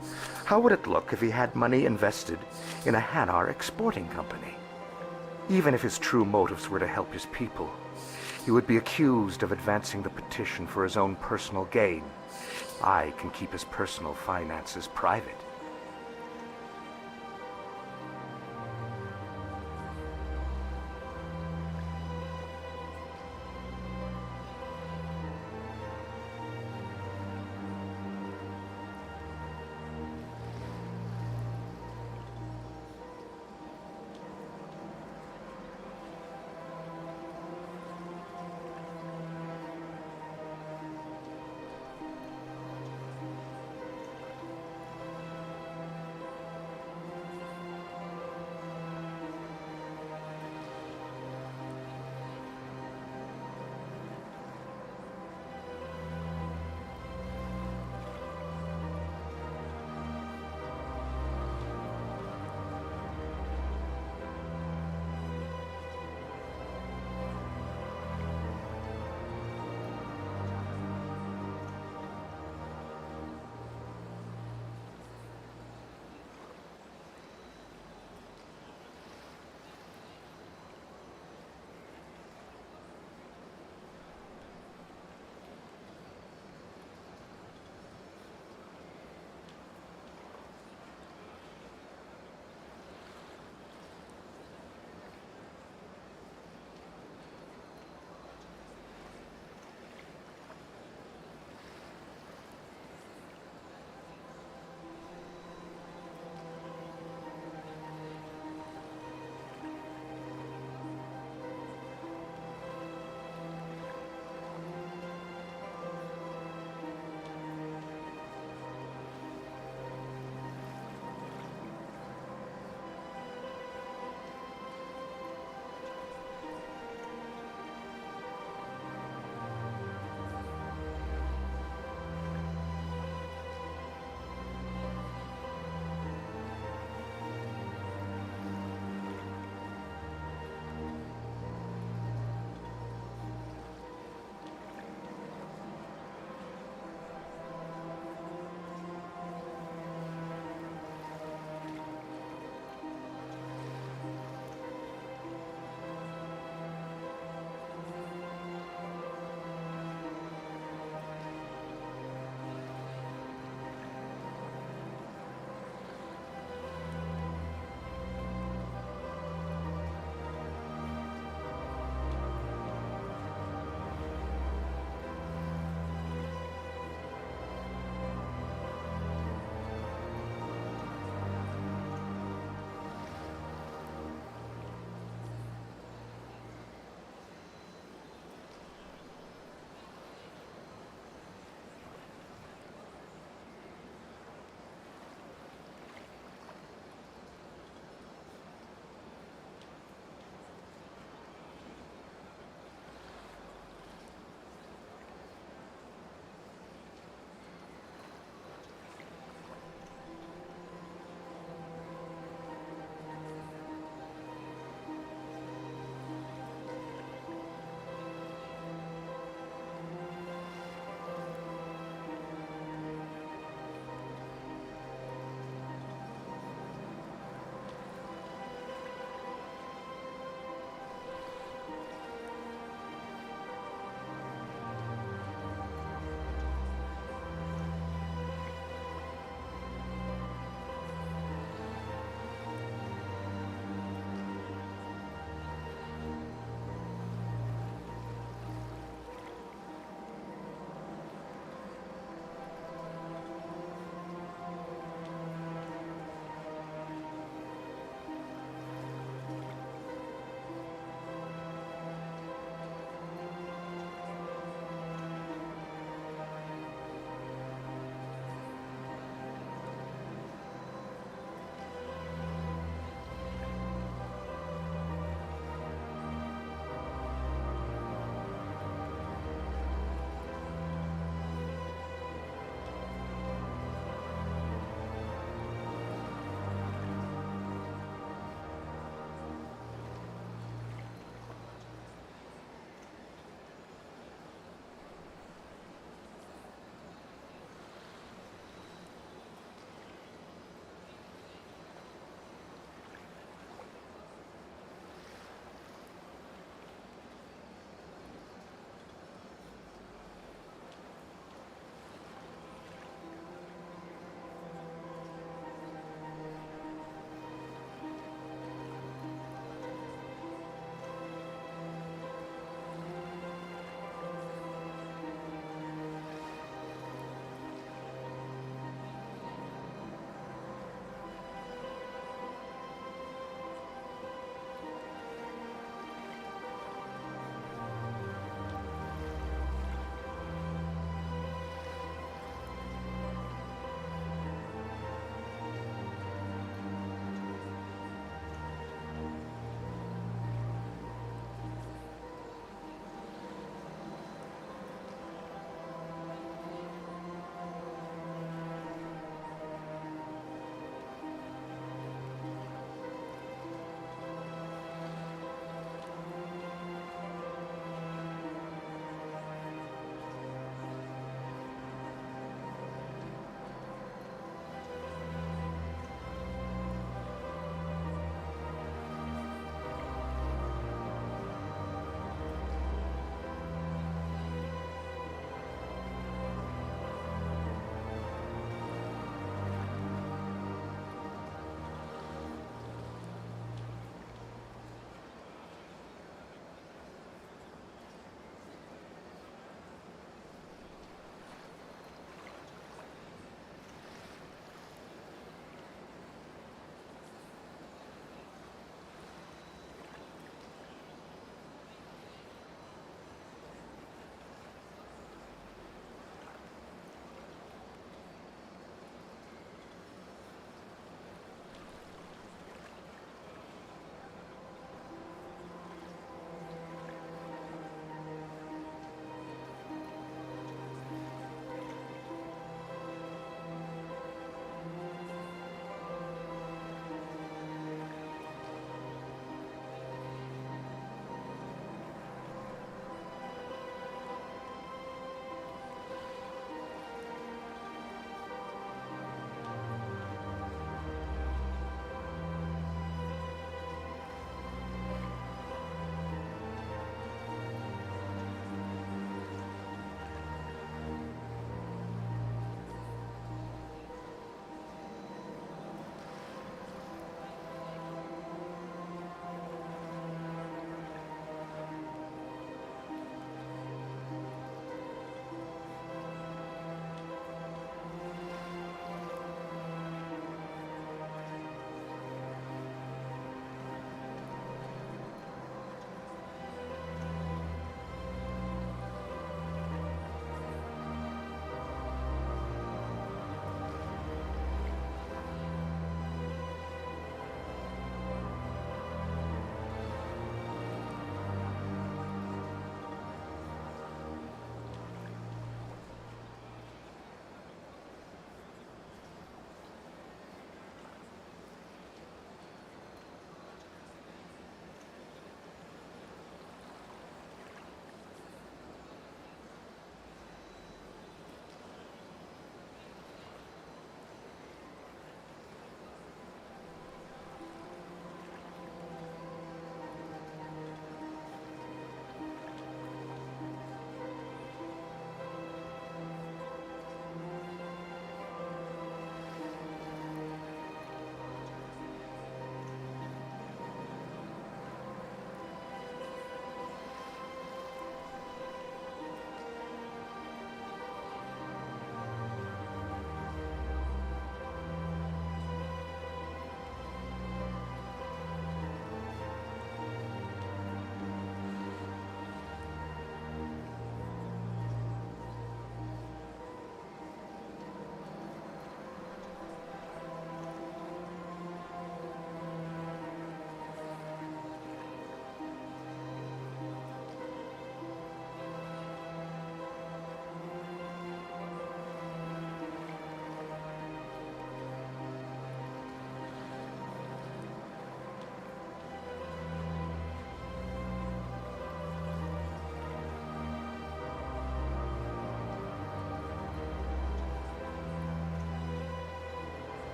How would it look if he had money invested in a Hanar exporting company? Even if his true motives were to help his people, he would be accused of advancing the petition for his own personal gain. I can keep his personal finances private.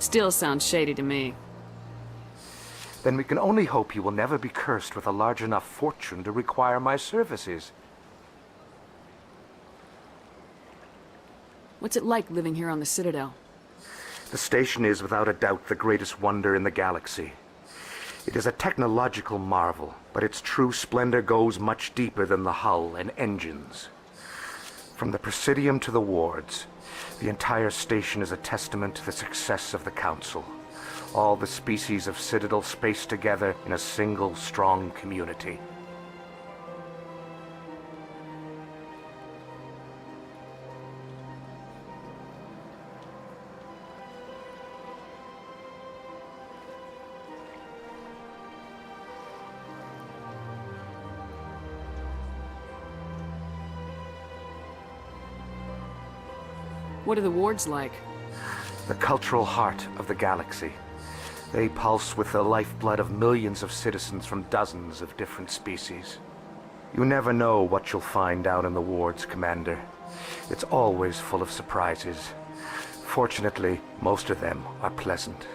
Still sounds shady to me. Then we can only hope you will never be cursed with a large enough fortune to require my services. What's it like living here on the Citadel? The station is without a doubt the greatest wonder in the galaxy. It is a technological marvel, but its true splendor goes much deeper than the hull and engines. From the Presidium to the wards, the entire station is a testament to the success of the Council. All the species of Citadel spaced together in a single strong community. What are the wards like? The cultural heart of the galaxy. They pulse with the lifeblood of millions of citizens from dozens of different species. You never know what you'll find out in the wards, Commander. It's always full of surprises. Fortunately, most of them are pleasant.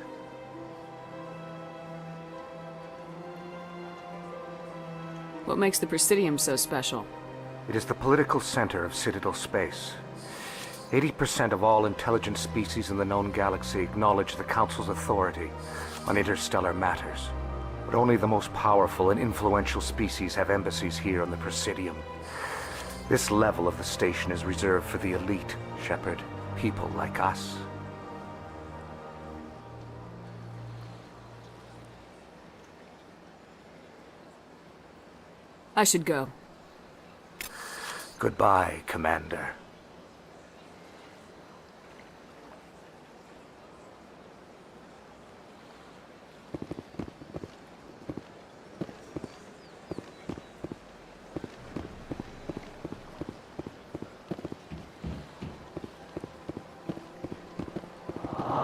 What makes the Presidium so special? It is the political center of Citadel space. 80% of all intelligent species in the known galaxy acknowledge the Council's authority on interstellar matters. But only the most powerful and influential species have embassies here on the Presidium. This level of the station is reserved for the elite, Shepard. People like us. I should go. Goodbye, Commander.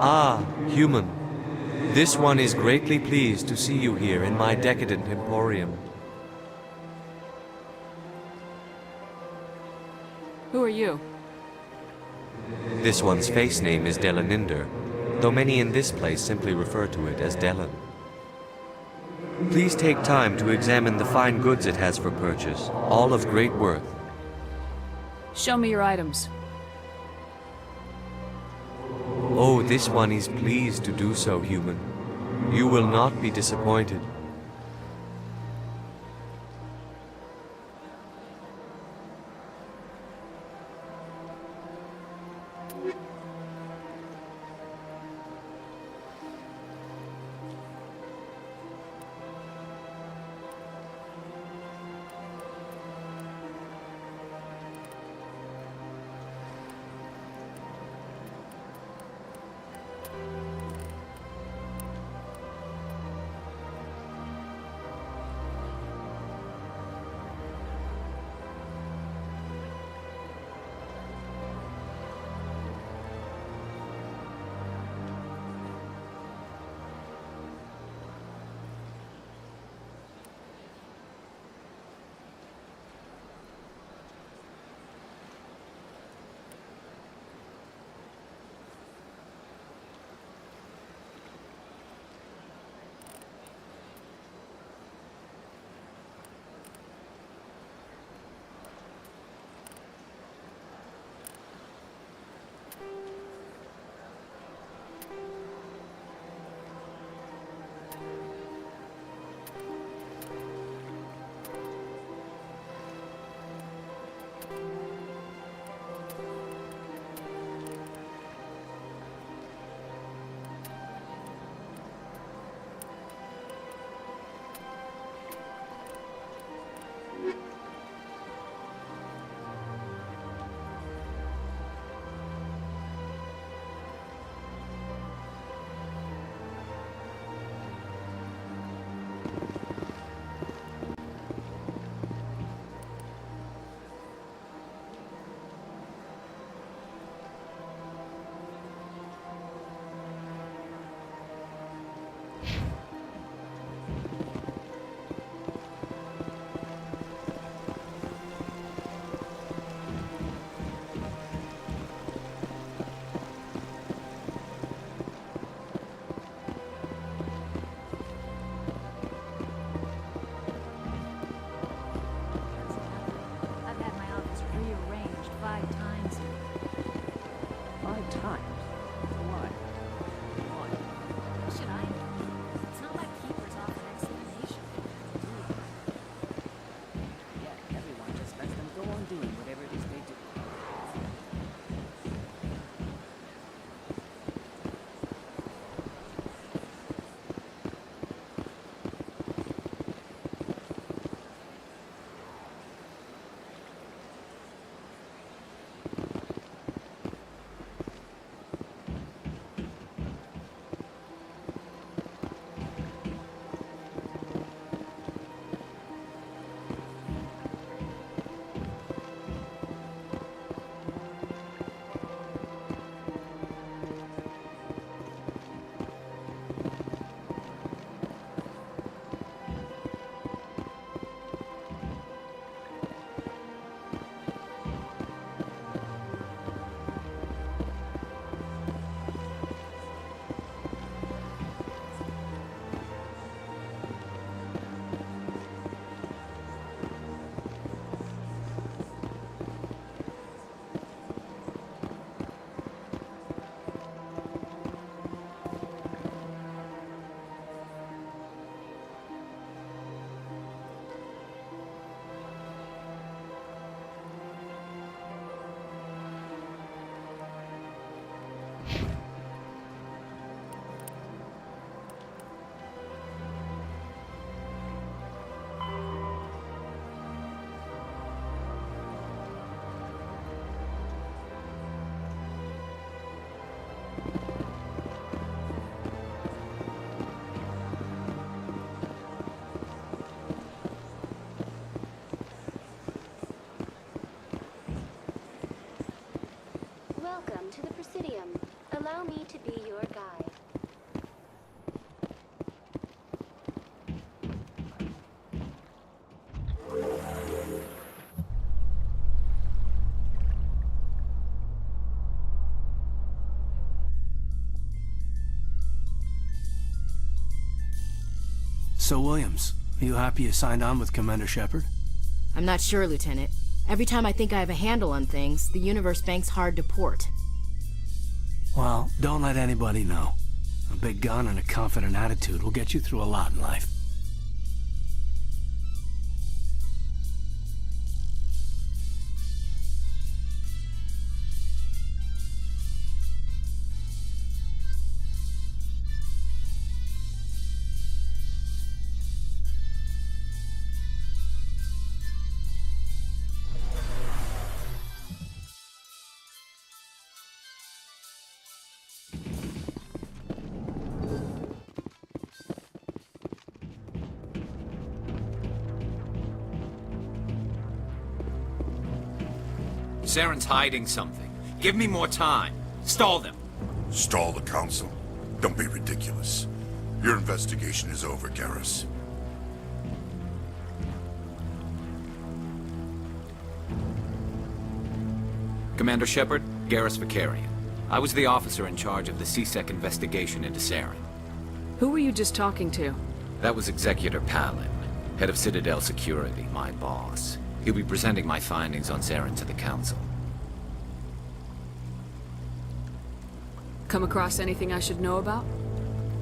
Ah, human. This one is greatly pleased to see you here in my decadent emporium. Who are you? This one's face name is Delaninder, though many in this place simply refer to it as Delan. Please take time to examine the fine goods it has for purchase, all of great worth. Show me your items. Oh, this one is pleased to do so, human. You will not be disappointed. So, Williams, are you happy you signed on with Commander Shepard? I'm not sure, Lieutenant. Every time I think I have a handle on things, the universe bank's hard to port. Well, don't let anybody know. A big gun and a confident attitude will get you through a lot in life. Saren's hiding something. Give me more time. Stall them. Stall the Council? Don't be ridiculous. Your investigation is over, Garrus. Commander Shepard, Garrus Vicarian. I was the officer in charge of the CSEC investigation into Saren. Who were you just talking to? That was Executor Palin, head of Citadel Security, my boss. He'll be presenting my findings on Saren to the Council. Come across anything I should know about?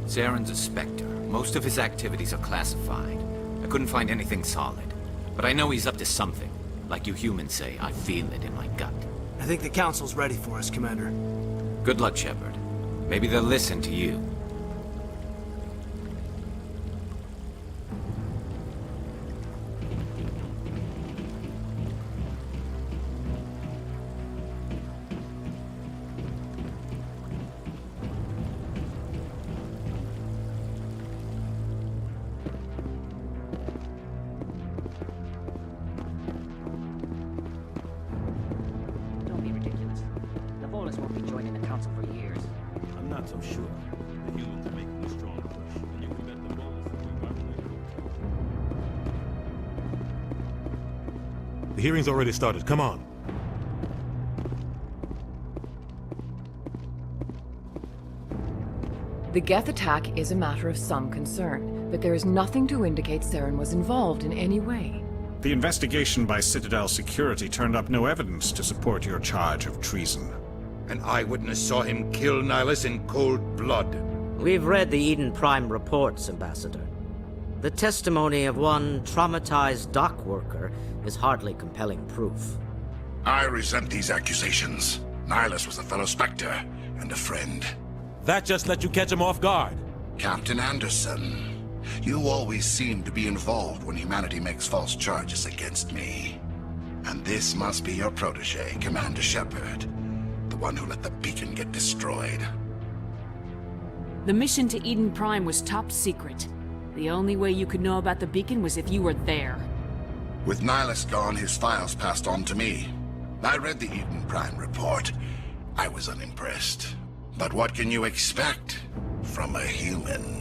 Saren's a Spectre. Most of his activities are classified. I couldn't find anything solid. But I know he's up to something. Like you humans say, I feel it in my gut. I think the Council's ready for us, Commander. Good luck, Shepard. Maybe they'll listen to you. Don't be ridiculous. The Volus won't be joining the Council for years. I'm not so sure. The humans are making a strong push, and you can bet the Volus will be right there. The hearing's already started. Come on. The Geth attack is a matter of some concern, but there is nothing to indicate Saren was involved in any way. The investigation by Citadel Security turned up no evidence to support your charge of treason. An eyewitness saw him kill Nihilus in cold blood. We've read the Eden Prime reports, Ambassador. The testimony of one traumatized dock worker is hardly compelling proof. I resent these accusations. Nihilus was a fellow Spectre and a friend. That just let you catch him off guard. Captain Anderson, you always seem to be involved when humanity makes false charges against me. And this must be your protege, Commander Shepard. The one who let the beacon get destroyed. The mission to Eden Prime was top secret. The only way you could know about the beacon was if you were there. With Nihilus gone, his files passed on to me. I read the Eden Prime report. I was unimpressed. But what can you expect from a human?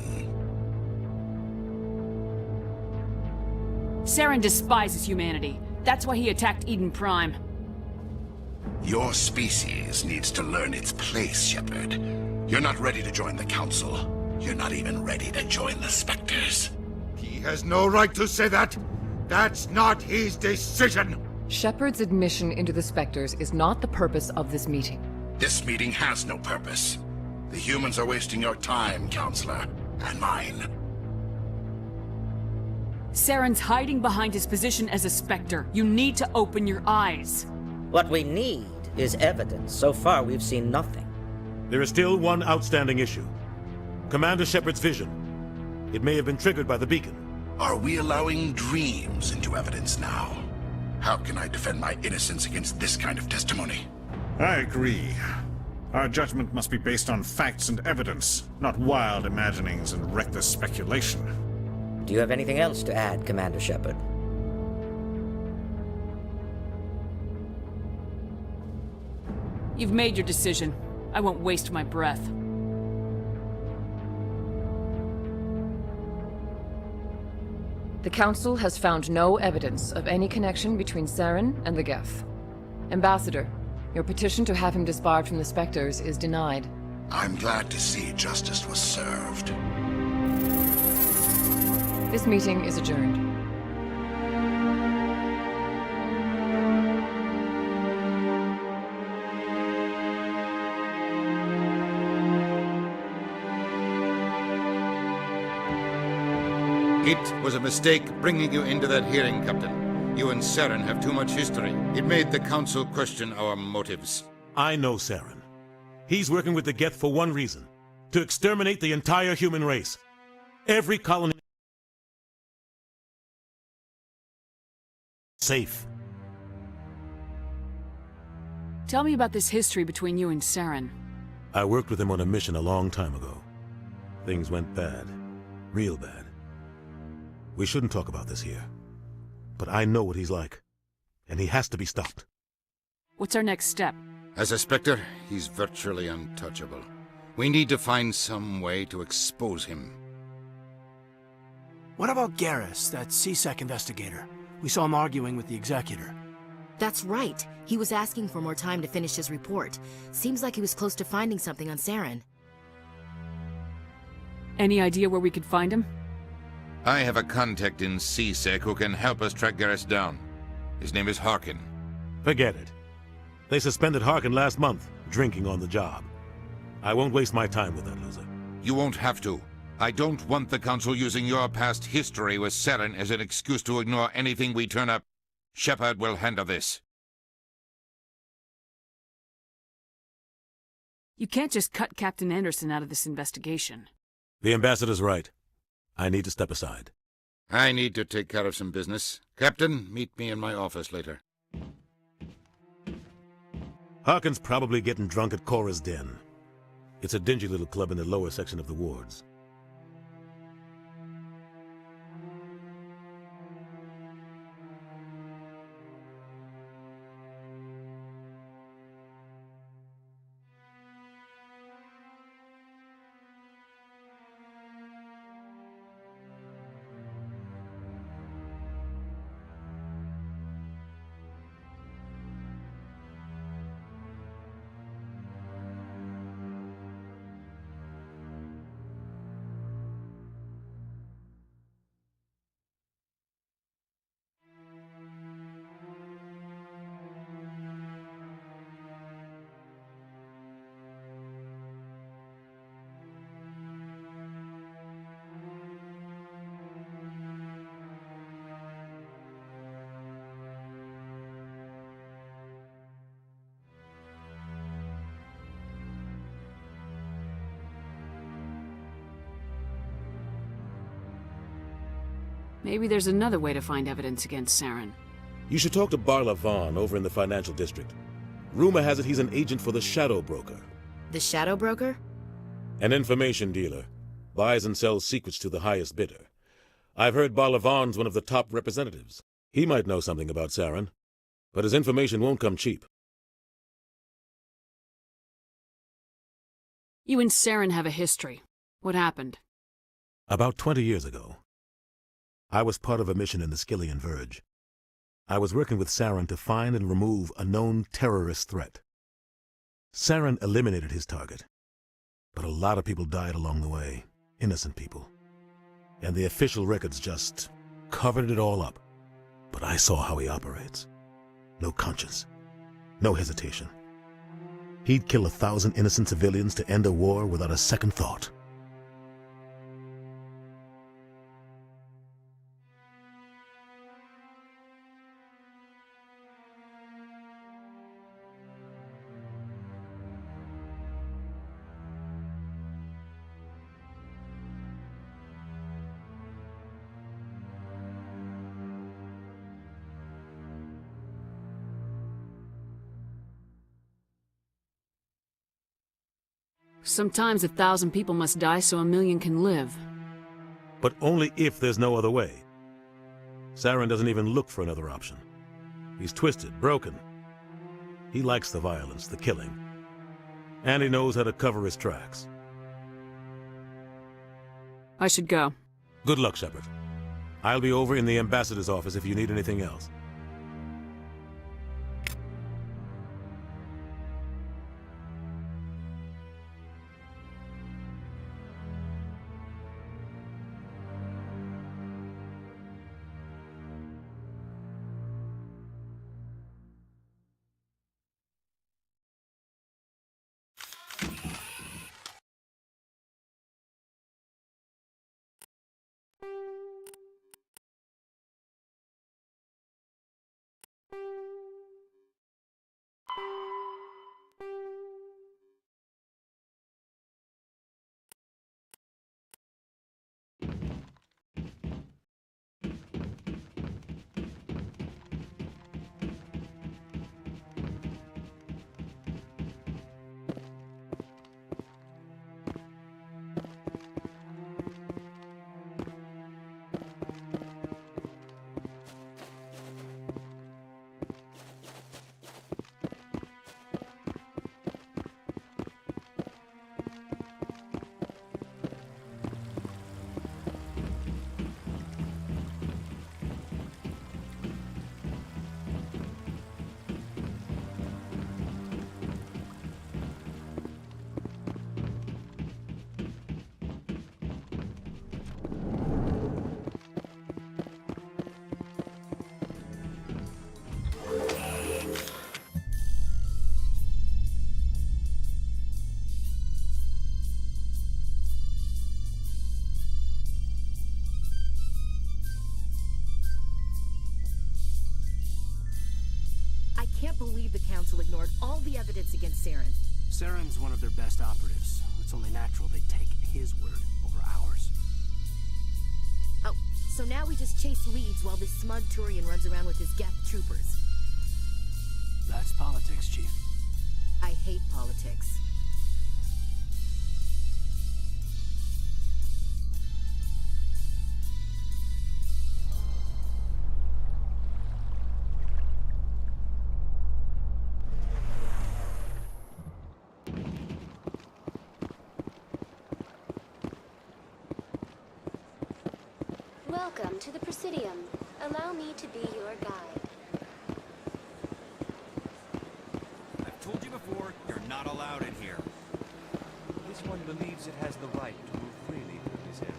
Saren despises humanity. That's why he attacked Eden Prime. Your species needs to learn its place, Shepard. You're not ready to join the Council. You're not even ready to join the Spectres. He has no right to say that. That's not his decision. Shepard's admission into the Spectres is not the purpose of this meeting. This meeting has no purpose. The humans are wasting your time, Counselor, and mine. Saren's hiding behind his position as a Spectre. You need to open your eyes. What we need is evidence. So far, we've seen nothing. There is still one outstanding issue. Commander Shepard's vision. It may have been triggered by the beacon. Are we allowing dreams into evidence now? How can I defend my innocence against this kind of testimony? I agree. Our judgment must be based on facts and evidence, not wild imaginings and reckless speculation. Do you have anything else to add, Commander Shepard? You've made your decision. I won't waste my breath. The Council has found no evidence of any connection between Saren and the Geth. Ambassador, your petition to have him disbarred from the Spectres is denied. I'm glad to see justice was served. This meeting is adjourned. It was a mistake bringing you into that hearing, Captain. You and Saren have too much history. It made the Council question our motives. I know Saren. He's working with the Geth for one reason: to exterminate the entire human race. Every colony safe. Tell me about this history between you and Saren. I worked with him on a mission a long time ago. Things went bad. Real bad. We shouldn't talk about this here. But I know what he's like. And he has to be stopped. What's our next step? As a Spectre, he's virtually untouchable. We need to find some way to expose him. What about Garrus, that CSEC investigator? We saw him arguing with the Executor. That's right. He was asking for more time to finish his report. Seems like he was close to finding something on Saren. Any idea where we could find him? I have a contact in CSEC who can help us track Garrus down. His name is Harkin. Forget it. They suspended Harkin last month, drinking on the job. I won't waste my time with that loser. You won't have to. I don't want the Council using your past history with Saren as an excuse to ignore anything we turn up. Shepard will handle this. You can't just cut Captain Anderson out of this investigation. The Ambassador's right. I need to step aside. I need to take care of some business. Captain, meet me in my office later. Harkin's probably getting drunk at Cora's Den. It's a dingy little club in the lower section of the wards. Maybe there's another way to find evidence against Saren. You should talk to Barla Vaughn over in the financial district. Rumor has it he's an agent for the Shadow Broker. The Shadow Broker? An information dealer. Buys and sells secrets to the highest bidder. I've heard Barla Vaughn's one of the top representatives. He might know something about Saren, but his information won't come cheap. You and Saren have a history. What happened? About 20 years ago, I was part of a mission in the Skillian Verge. I was working with Saren to find and remove a known terrorist threat. Saren eliminated his target, but a lot of people died along the way, innocent people. And the official records just covered it all up. But I saw how he operates. No conscience, no hesitation. He'd kill 1,000 innocent civilians to end a war without a second thought. Sometimes 1,000 people must die so 1,000,000 can live. But only if there's no other way. Saren doesn't even look for another option. He's twisted, broken. He likes the violence, the killing. And he knows how to cover his tracks. I should go. Good luck, Shepard. I'll be over in the Ambassador's office if you need anything else. can't believe the Council ignored all the evidence against Saren. Saren's one of their best operatives. It's only natural they'd take his word over ours. Oh, so now we just chase leads while this smug Turian runs around with his Geth troopers. That's politics, Chief. I hate politics. Welcome to the Presidium. Allow me to be your guide. I've told you before, you're not allowed in here. This one believes it has the right to move freely through this area.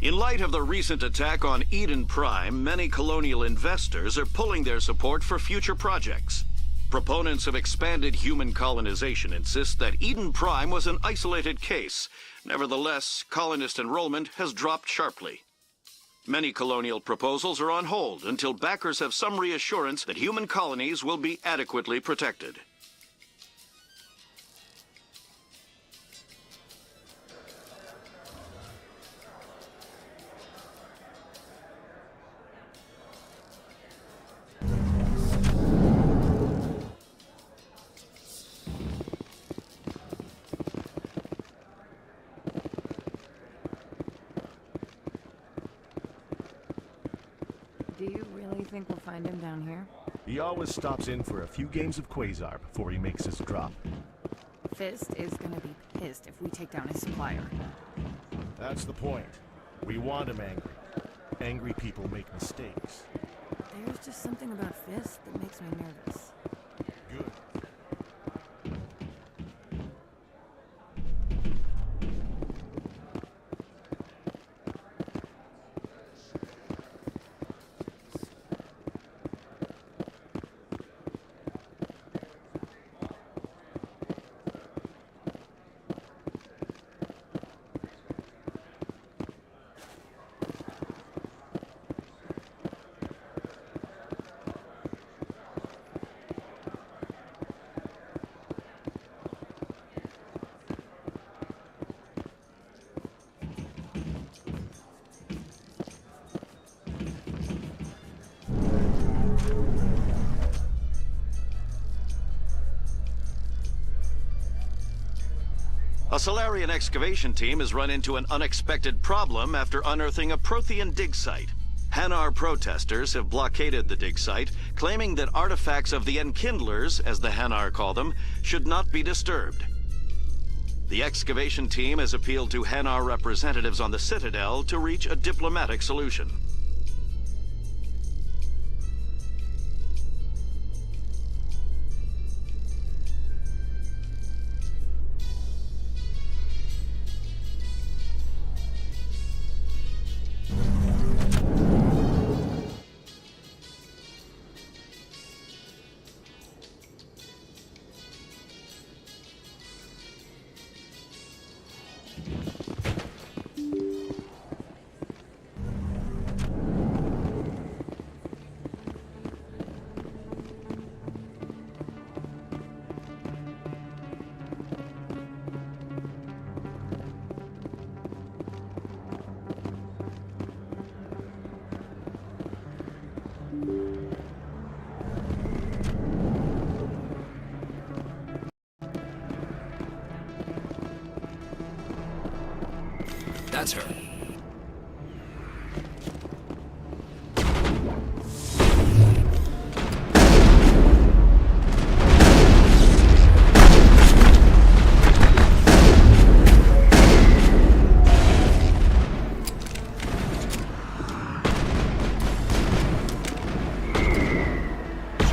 In light of the recent attack on Eden Prime, many colonial investors are pulling their support for future projects. Proponents of expanded human colonization insist that Eden Prime was an isolated case. Nevertheless, colonist enrollment has dropped sharply. Many colonial proposals are on hold until backers have some reassurance that human colonies will be adequately protected. Do you really think we'll find him down here? He always stops in for a few games of Quasar before he makes his drop. Fist is gonna be pissed if we take down his supplier. That's the point. We want him angry. Angry people make mistakes. There's just something about Fist that makes me nervous. Good. A Solarian excavation team has run into an unexpected problem after unearthing a Prothean dig site. Hanar protesters have blockaded the dig site, claiming that artifacts of the Enkindlers, as the Hanar call them, should not be disturbed. The excavation team has appealed to Hanar representatives on the Citadel to reach a diplomatic solution. That's her.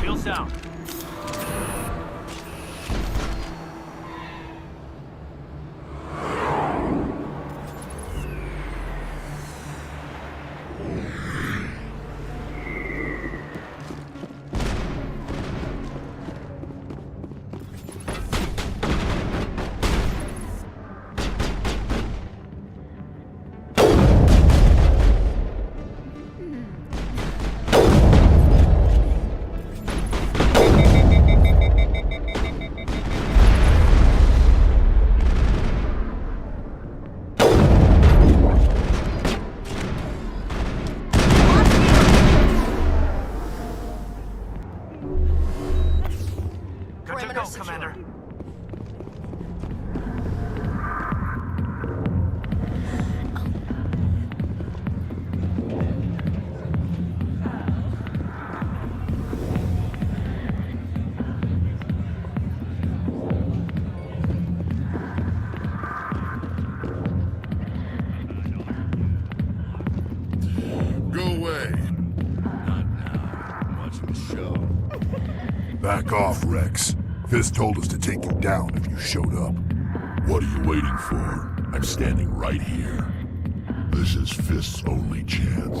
Shields down. Back off, Rex. Fist told us to take you down if you showed up. What are you waiting for? I'm standing right here. This is Fist's only chance.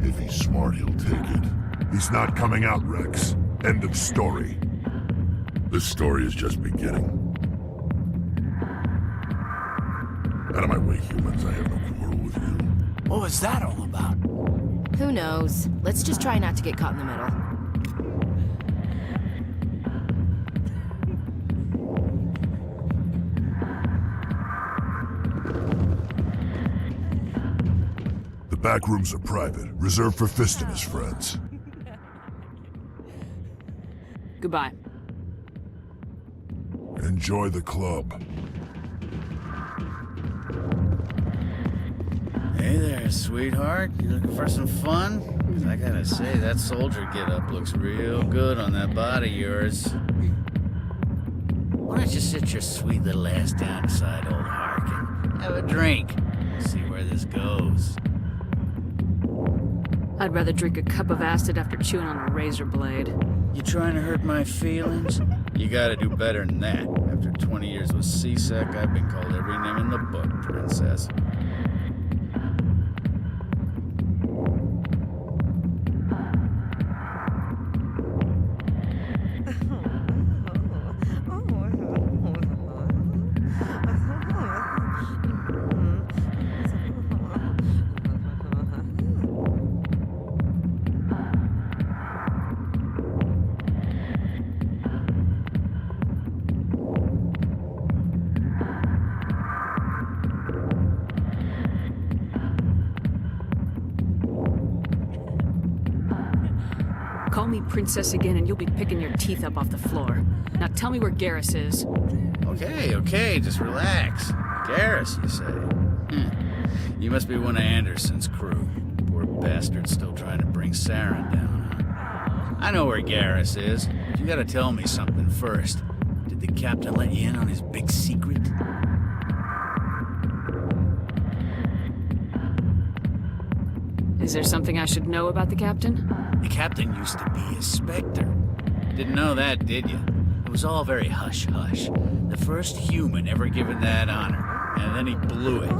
If he's smart, he'll take it. He's not coming out, Rex. End of story. This story is just beginning. Out of my way, humans. I have no quarrel with you. What was that all about? Who knows? Let's just try not to get caught in the middle. The back rooms are private, reserved for Fist and his friends. Goodbye. Enjoy the club. Hey there, sweetheart. You looking for some fun? 'Cause I gotta say, that soldier get-up looks real good on that body of yours. Why don't you sit your sweet little ass down beside old Harkin? Have a drink. See where this goes. I'd rather drink a cup of acid after chewing on a razor blade. You trying to hurt my feelings? You gotta do better than that. After 20 years with C-Sec, I've been called every name in the book, princess. Call me princess again and you'll be picking your teeth up off the floor. Now tell me where Garrus is. Okay, just relax. Garrus, you say? You must be one of Anderson's crew. Poor bastard still trying to bring Saren down, huh? I know where Garrus is. But you gotta tell me something first. Did the captain let you in on his big secret? Is there something I should know about the captain? The captain used to be a Spectre. Didn't know that, did you? It was all very hush-hush. The first human ever given that honor, and then he blew it.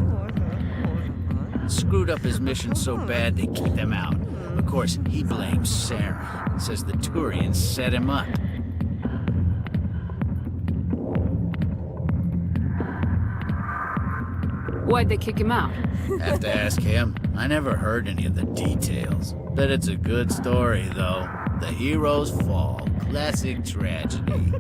Screwed up his mission so bad they kicked him out. Of course, he blames Saren. Says the Turians set him up. Why'd they kick him out? Have to ask him. I never heard any of the details. Bet it's a good story, though. The heroes fall. Classic tragedy.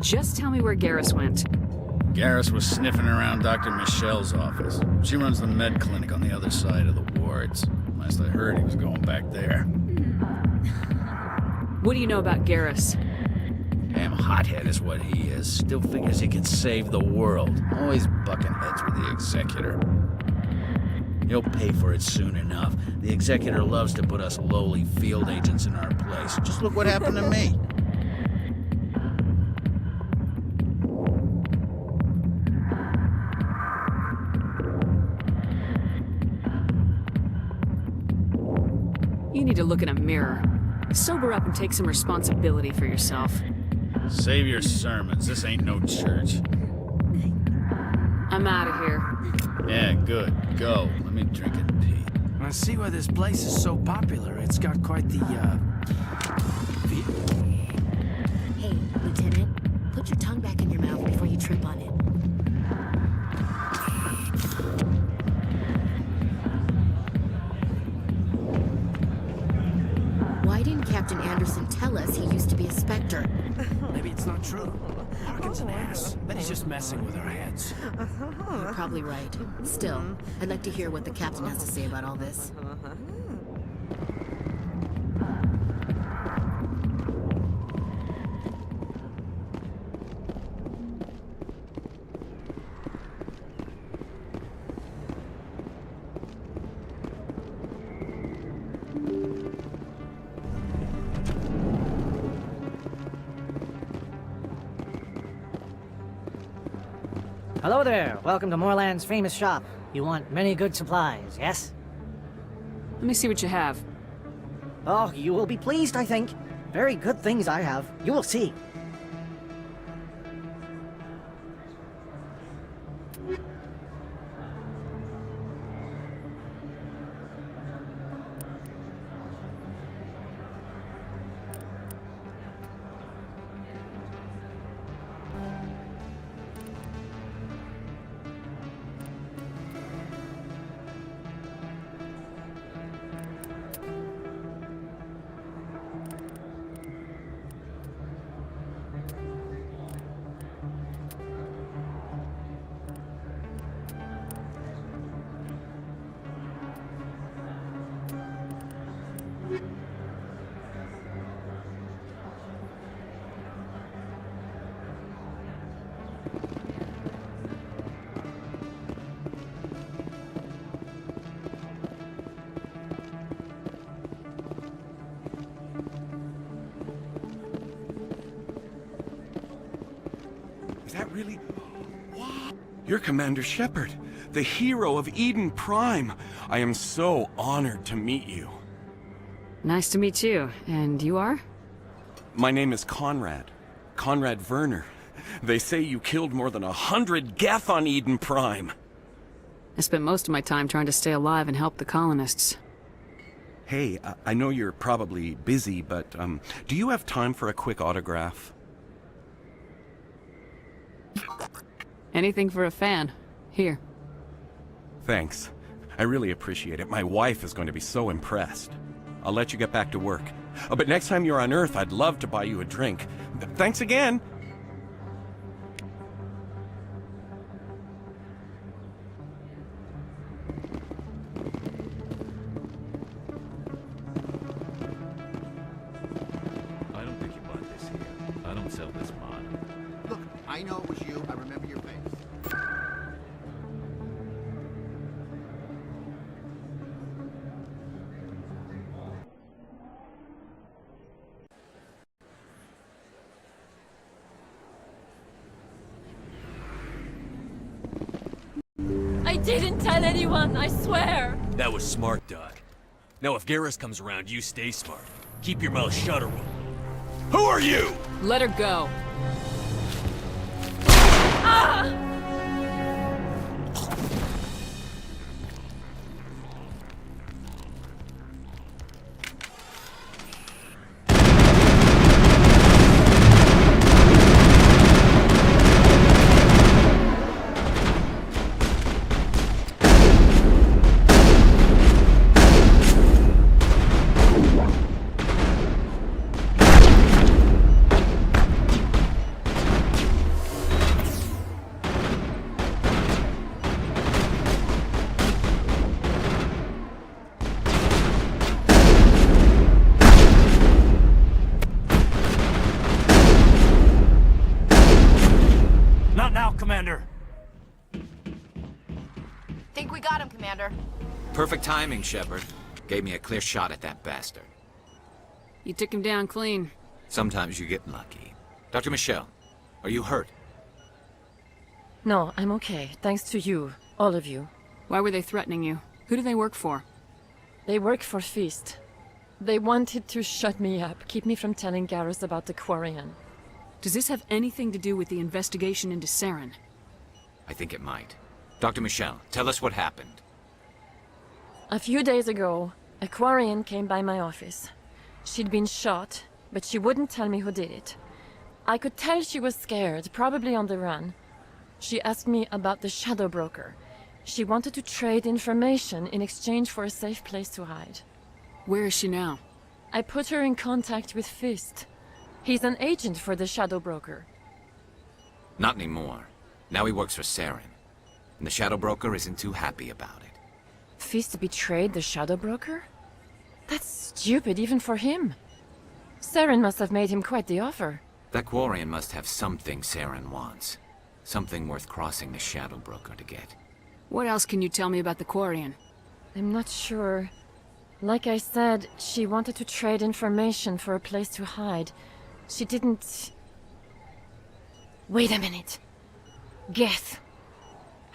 Just tell me where Garrus went. Garrus was sniffing around Dr. Michelle's office. She runs the med clinic on the other side of the wards. Last I heard, he was going back there. What do you know about Garrus? Damn hothead is what he is. Still figures he can save the world. Always bucking heads with the Executor. He'll pay for it soon enough. The Executor loves to put us lowly field agents in our place. Just look what happened to me. You need to look in a mirror. Sober up and take some responsibility for yourself. Save your sermons. This ain't no church. I'm out of here. Yeah, good. Go. Let me drink and pee. I see why this place is so popular. It's got quite the, Hey, Lieutenant, put your tongue back in your mouth before you trip on it. Why didn't Captain Anderson tell us he used to be a Spectre? Maybe it's not true. Harkin's an ass. Then he's just messing with our heads. You're probably right. Still, I'd like to hear what the captain has to say about all this. Hello there. Welcome to Moorland's famous shop. You want many good supplies, yes? Let me see what you have. Oh, you will be pleased, I think. Very good things I have. You will see. Is that really... Wow. You're Commander Shepard, the hero of Eden Prime. I am so honored to meet you. Nice to meet you. And you are? My name is Conrad. Conrad Werner. They say you killed more than 100 Geth on Eden Prime. I spent most of my time trying to stay alive and help the colonists. Hey, I know you're probably busy, but do you have time for a quick autograph? Anything for a fan. Here. Thanks. I really appreciate it. My wife is going to be so impressed. I'll let you get back to work. Oh, but next time you're on Earth, I'd love to buy you a drink. Thanks again! I don't think you bought this here. I don't sell this mod. Look, I know it was you. I remember your face. I didn't tell anyone, I swear! That was smart, Doc. Now if Garrus comes around, you stay smart. Keep your mouth shut or we'll... Who are you? Let her go. Ah! Not now, Commander. Think we got him, Commander. Perfect timing, Shepard. Gave me a clear shot at that bastard. You took him down clean. Sometimes you get lucky. Dr. Michelle, are you hurt? No, I'm okay. Thanks to you. All of you. Why were they threatening you? Who do they work for? They work for Feast. They wanted to shut me up, keep me from telling Garrus about the Quarian. Does this have anything to do with the investigation into Saren? I think it might. Dr. Michelle, tell us what happened. A few days ago, a Quarian came by my office. She'd been shot, but she wouldn't tell me who did it. I could tell she was scared, probably on the run. She asked me about the Shadow Broker. She wanted to trade information in exchange for a safe place to hide. Where is she now? I put her in contact with Fist. He's an agent for the Shadow Broker. Not anymore. Now he works for Saren. And the Shadow Broker isn't too happy about it. Fist betrayed the Shadow Broker? That's stupid even for him. Saren must have made him quite the offer. That Quarian must have something Saren wants. Something worth crossing the Shadow Broker to get. What else can you tell me about the Quarian? I'm not sure. Like I said, she wanted to trade information for a place to hide. She didn't... Wait a minute. Geth.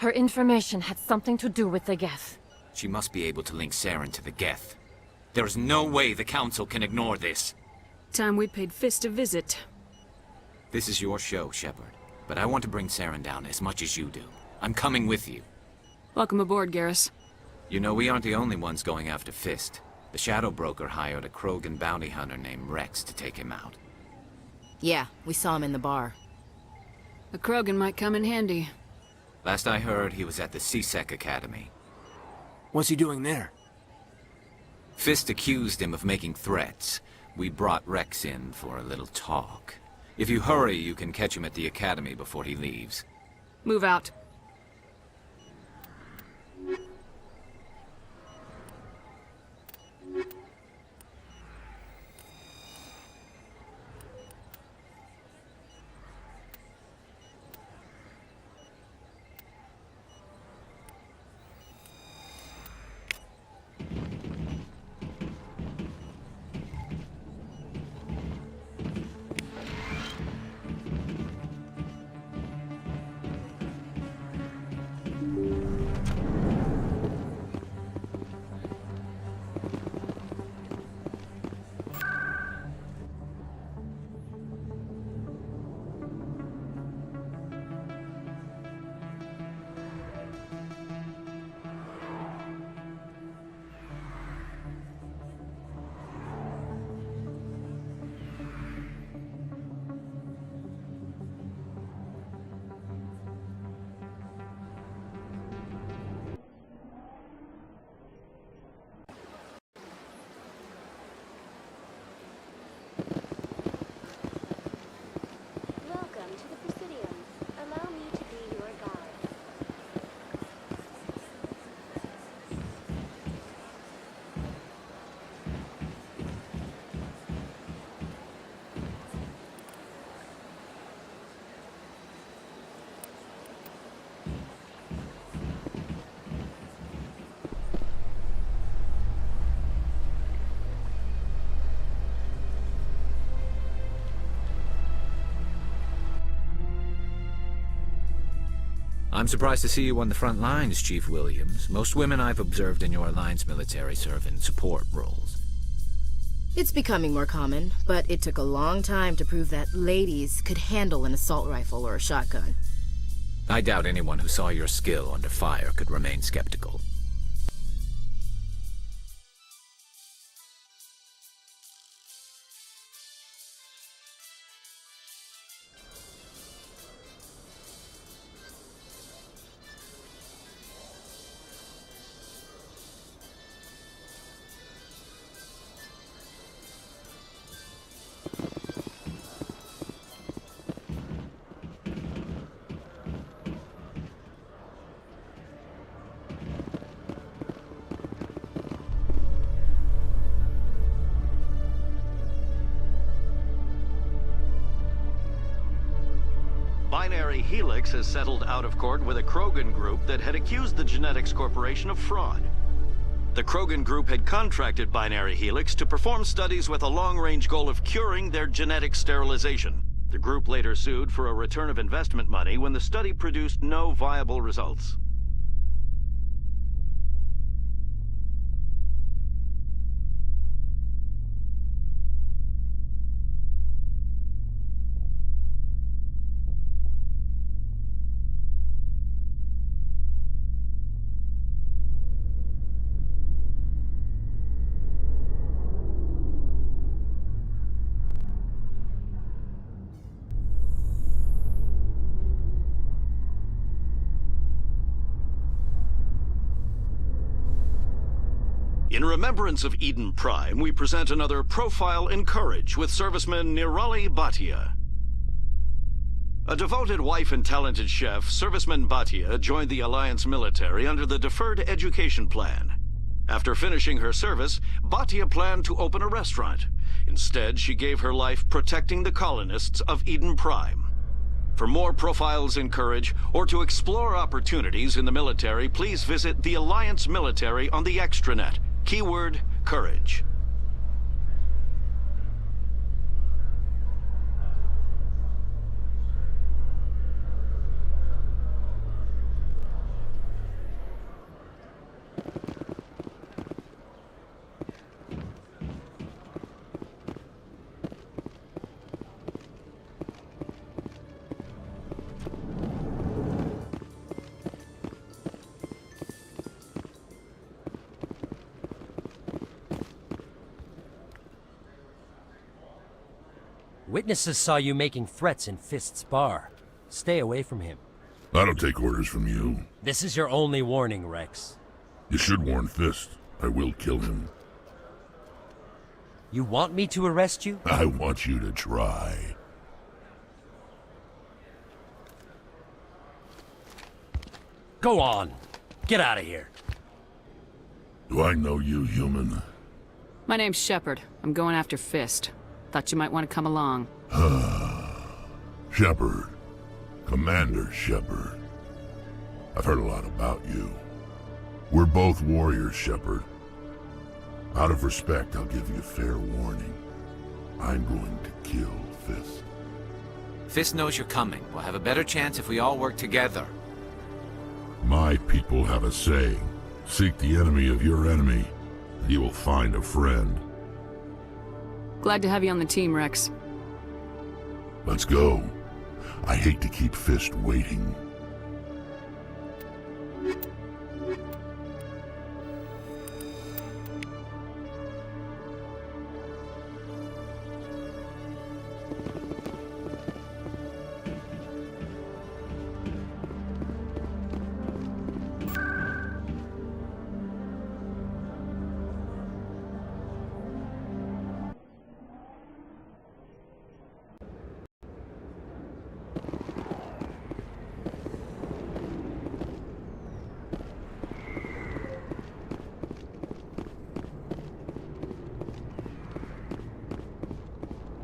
Her information had something to do with the Geth. She must be able to link Saren to the Geth. There is no way the Council can ignore this. Time we paid Fist a visit. This is your show, Shepard. But I want to bring Saren down as much as you do. I'm coming with you. Welcome aboard, Garrus. You know, we aren't the only ones going after Fist. The Shadow Broker hired a Krogan bounty hunter named Rex to take him out. Yeah, we saw him in the bar. A Krogan might come in handy. Last I heard, he was at the CSEC Academy. What's he doing there? Fist accused him of making threats. We brought Rex in for a little talk. If you hurry, you can catch him at the Academy before he leaves. Move out. Welcome to the Presidium. Allow me to be your guide. I'm surprised to see you on the front lines, Chief Williams. Most women I've observed in your Alliance military serve in support roles. It's becoming more common, but it took a long time to prove that ladies could handle an assault rifle or a shotgun. I doubt anyone who saw your skill under fire could remain skeptical. Binary Helix has settled out of court with a Krogan group that had accused the Genetics Corporation of fraud. The Krogan group had contracted Binary Helix to perform studies with a long-range goal of curing their genetic sterilization. The group later sued for a return of investment money when the study produced no viable results. In remembrance of Eden Prime, we present another Profile in Courage with serviceman Nirali Bhatia. A devoted wife and talented chef, Serviceman Bhatia joined the Alliance military under the Deferred Education Plan. After finishing her service, Bhatia planned to open a restaurant. Instead, she gave her life protecting the colonists of Eden Prime. For more Profiles in Courage, or to explore opportunities in the military, please visit the Alliance military on the extranet. Keyword, Courage. Witnesses saw you making threats in Fist's bar. Stay away from him. I don't take orders from you. This is your only warning, Rex. You should warn Fist. I will kill him. You want me to arrest you? I want you to try. Go on. Get out of here. Do I know you, human? My name's Shepard. I'm going after Fist. Thought you might want to come along. Shepard. Commander Shepard. I've heard a lot about you. We're both warriors, Shepard. Out of respect, I'll give you a fair warning. I'm going to kill Fist. Fist knows you're coming. We'll have a better chance if we all work together. My people have a saying. Seek the enemy of your enemy, and you will find a friend. Glad to have you on the team, Rex. Let's go. I hate to keep Fist waiting.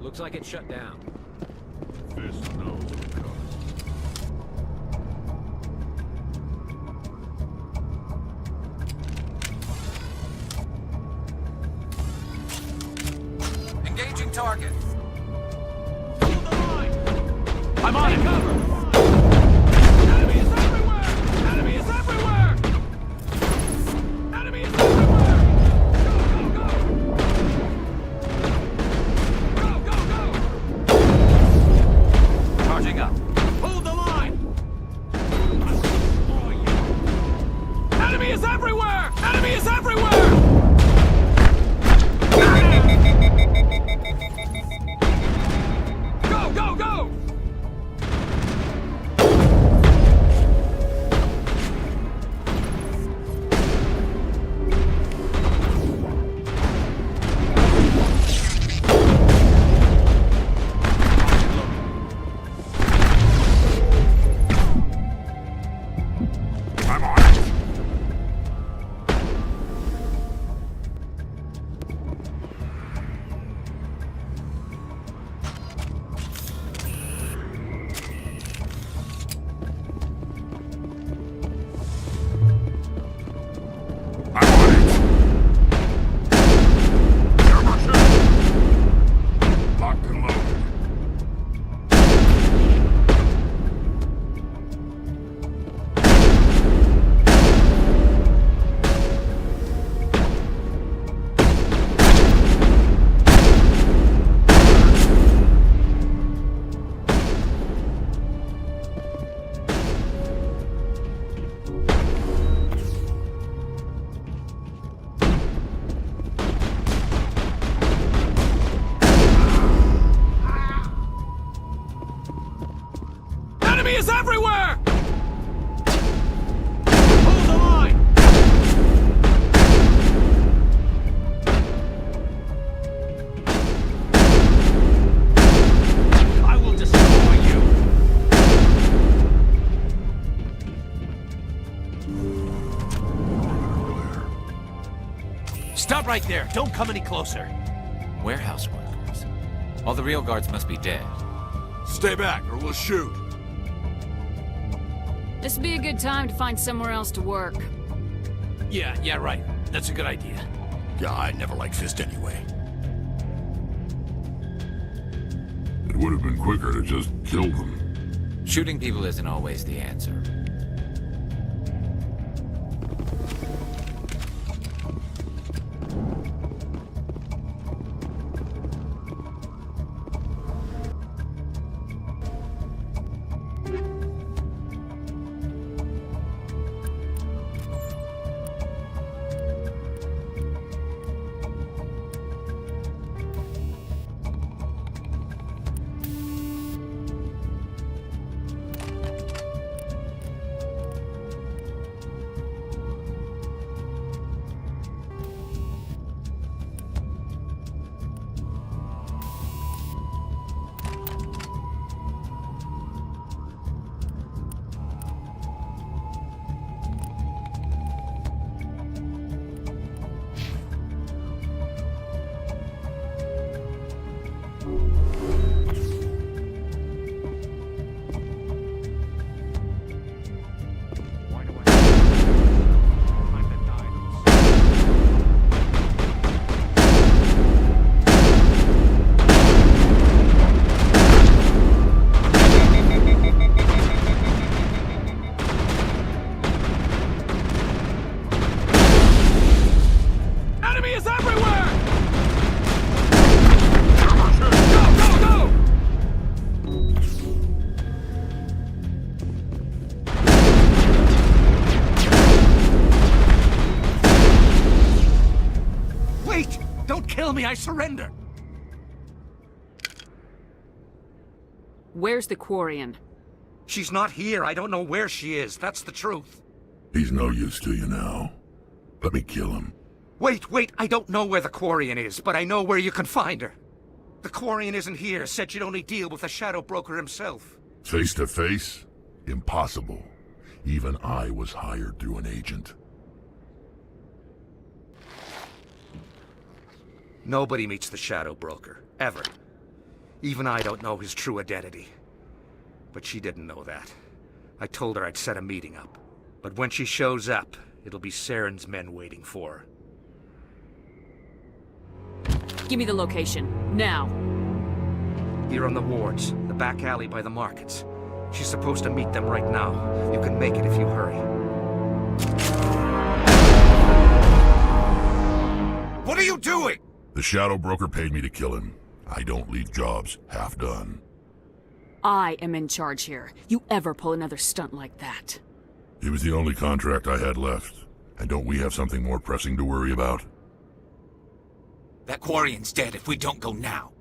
Looks like it's shut down. Fist knows we're coming. Engaging target. I'm on it! Cover! Enemy is everywhere! Enemy is everywhere! Enemy is everywhere! Charging up. Hold the line! Enemy is everywhere! Enemy is everywhere! Go, go, go! Enemy is everywhere! Hold the line! I will destroy you! Stop right there! Don't come any closer! Warehouse workers. All the real guards must be dead. Stay back, or we'll shoot. This'd be a good time to find somewhere else to work. Yeah, right. That's a good idea. Yeah, I never liked Fist anyway. It would have been quicker to just kill them. Shooting people isn't always the answer. kill me, I surrender. Where's the Quarian? She's not here. I don't know where she is. That's the truth. He's no use to you now. Let me kill him. Wait. I don't know where the Quarian is, but I know where you can find her. The Quarian isn't here. Said she'd only deal with the Shadow Broker himself. Face to face? Impossible. Even I was hired through an agent. Nobody meets the Shadow Broker. Ever. Even I don't know his true identity. But she didn't know that. I told her I'd set a meeting up. But when she shows up, it'll be Saren's men waiting for her. Give me the location. Now. Here on the wards, the back alley by the markets. She's supposed to meet them right now. You can make it if you hurry. What are you doing? The Shadow Broker paid me to kill him. I don't leave jobs half done. I am in charge here. You ever pull another stunt like that? It was the only contract I had left. And don't we have something more pressing to worry about? That Quarian's dead if we don't go now.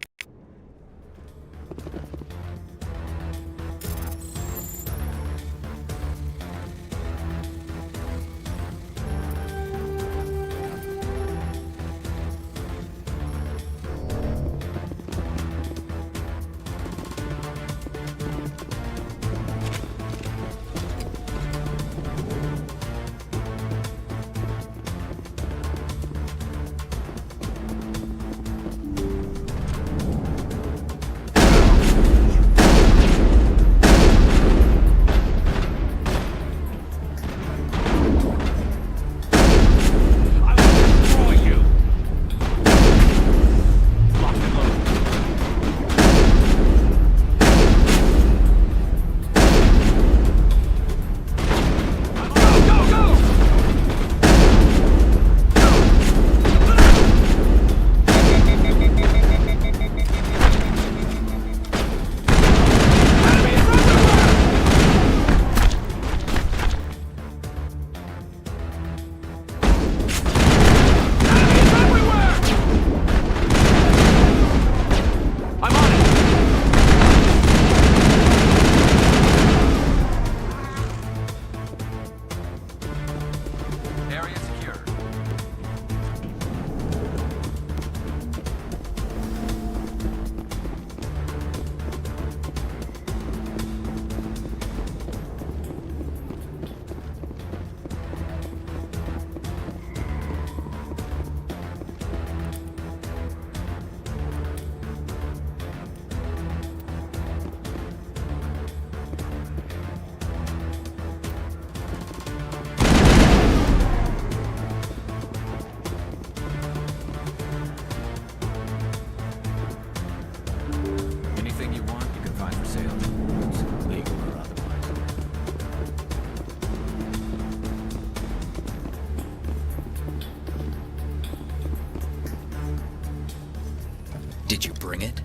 Did you bring it?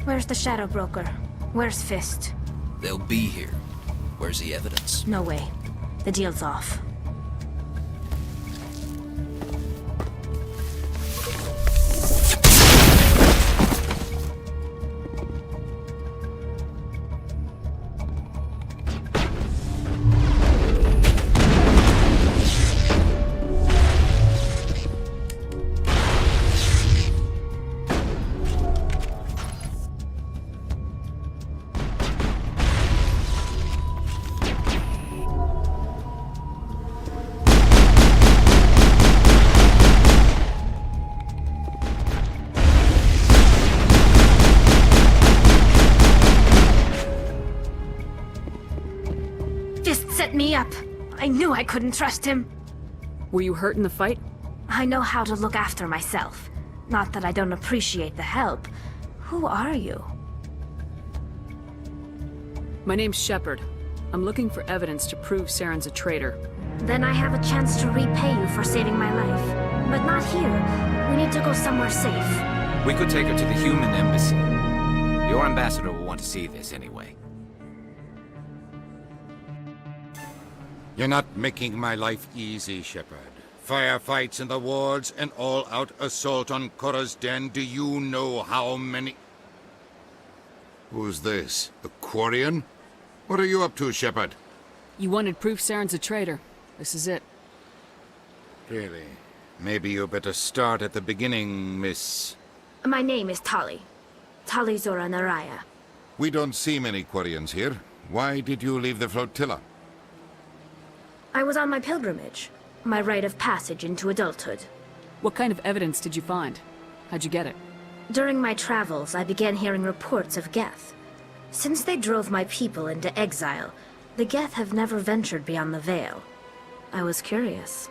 Where's the Shadow Broker? Where's Fist? They'll be here. Where's the evidence? No way. The deal's off. Set me up. I knew I couldn't trust him. Were you hurt in the fight? I know how to look after myself. Not that I don't appreciate the help. Who are you? My name's Shepard. I'm looking for evidence to prove Saren's a traitor. Then I have a chance to repay you for saving my life. But not here. We need to go somewhere safe. We could take her to the human embassy. Your ambassador will want to see this anyway. You're not making my life easy, Shepard. Firefights in the wards, an all-out assault on Korra's den. Do you know how many... Who's this? The Quarian? What are you up to, Shepard? You wanted proof Saren's a traitor. This is it. Really? Maybe you better start at the beginning, Miss... My name is Tali. Tali Zora Naraya. We don't see many Quarians here. Why did you leave the flotilla? I was on my pilgrimage. My rite of passage into adulthood. What kind of evidence did you find? How'd you get it? During my travels, I began hearing reports of Geth. Since they drove my people into exile, the Geth have never ventured beyond the Veil. I was curious.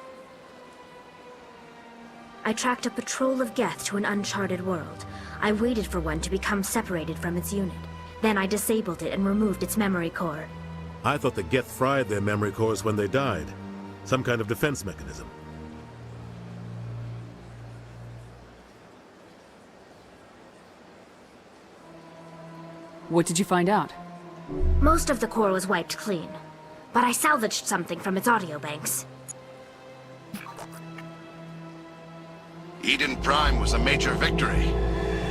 I tracked a patrol of Geth to an uncharted world. I waited for one to become separated from its unit. Then I disabled it and removed its memory core. I thought the Geth fried their memory cores when they died. Some kind of defense mechanism. What did you find out? Most of the core was wiped clean, but I salvaged something from its audio banks. Eden Prime was a major victory.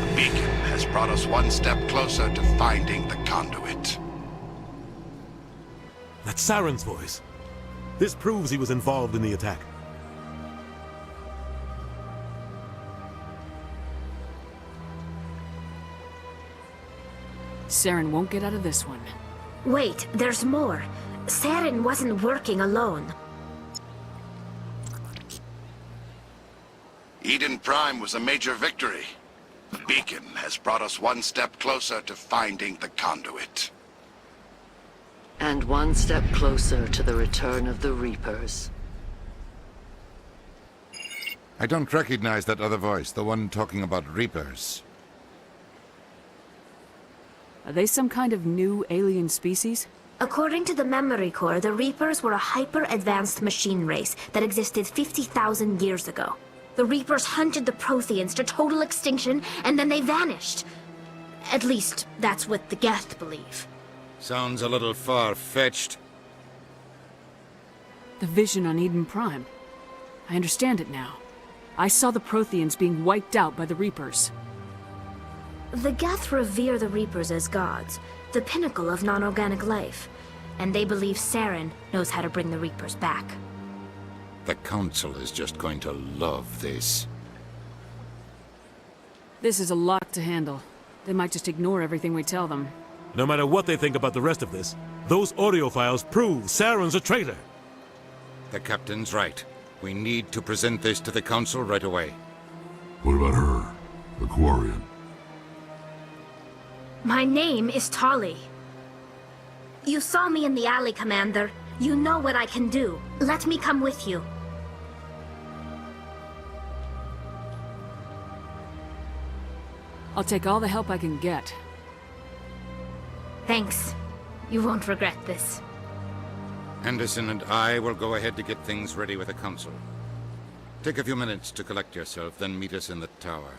The beacon has brought us one step closer to finding the conduit. That's Saren's voice. This proves he was involved in the attack. Saren won't get out of this one. Wait, there's more. Saren wasn't working alone. Eden Prime was a major victory. The beacon has brought us one step closer to finding the conduit. And one step closer to the return of the Reapers. I don't recognize that other voice, the one talking about Reapers. Are they some kind of new alien species? According to the memory core, the Reapers were a hyper-advanced machine race that existed 50,000 years ago. The Reapers hunted the Protheans to total extinction, and then they vanished. At least, that's what the Geth believe. Sounds a little far-fetched. The vision on Eden Prime. I understand it now. I saw the Protheans being wiped out by the Reapers. The Geth revere the Reapers as gods, the pinnacle of non-organic life. And they believe Saren knows how to bring the Reapers back. The Council is just going to love this. This is a lot to handle. They might just ignore everything we tell them. No matter what they think about the rest of this, those audio files prove Saren's a traitor. The Captain's right. We need to present this to the Council right away. What about her? The Quarian? My name is Tali. You saw me in the alley, Commander. You know what I can do. Let me come with you. I'll take all the help I can get. Thanks. You won't regret this. Anderson and I will go ahead to get things ready with the Council. Take a few minutes to collect yourself, then meet us in the tower.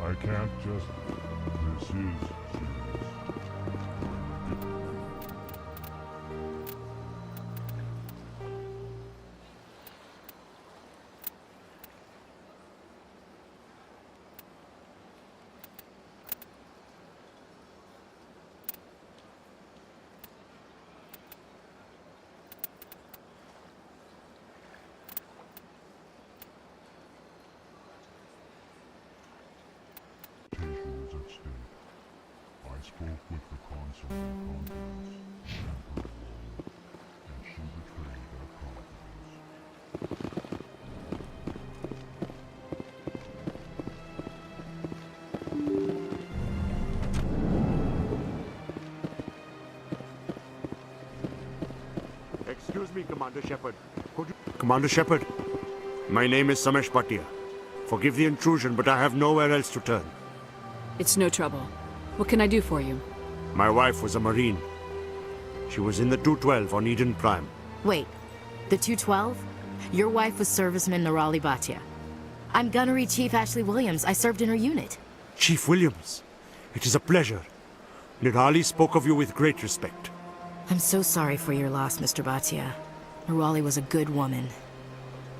I can't just... This is serious. Is at stake. I spoke with the consul of confidence, Emperor Wall, and she betrayed our confidence. Excuse me, Commander Shepard. Commander Shepard, my name is Samesh Bhatia. Forgive the intrusion, but I have nowhere else to turn. It's no trouble. What can I do for you? My wife was a Marine. She was in the 212 on Eden Prime. Wait, the 212? Your wife was serviceman Nirali Bhatia. I'm Gunnery Chief Ashley Williams. I served in her unit. Chief Williams, it is a pleasure. Nirali spoke of you with great respect. I'm so sorry for your loss, Mr. Bhatia. Nirali was a good woman.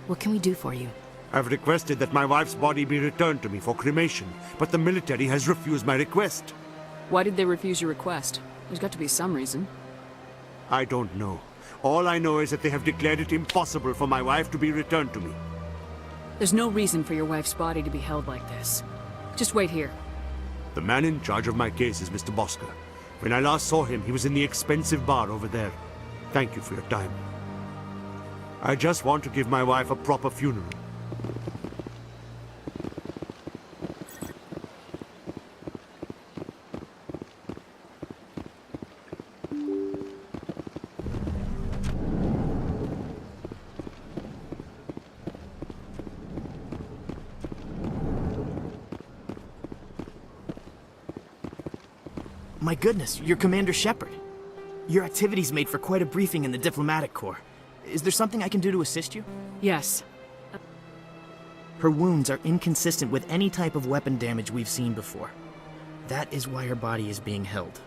What can we do for you? I've requested that my wife's body be returned to me for cremation, but the military has refused my request. Why did they refuse your request? There's got to be some reason. I don't know. All I know is that they have declared it impossible for my wife to be returned to me. There's no reason for your wife's body to be held like this. Just wait here. The man in charge of my case is Mr. Bosker. When I last saw him, he was in the expensive bar over there. Thank you for your time. I just want to give my wife a proper funeral. My goodness, you're Commander Shepard. Your activities made for quite a briefing in the Diplomatic Corps. Is there something I can do to assist you? Yes. Her wounds are inconsistent with any type of weapon damage we've seen before. That is why her body is being held.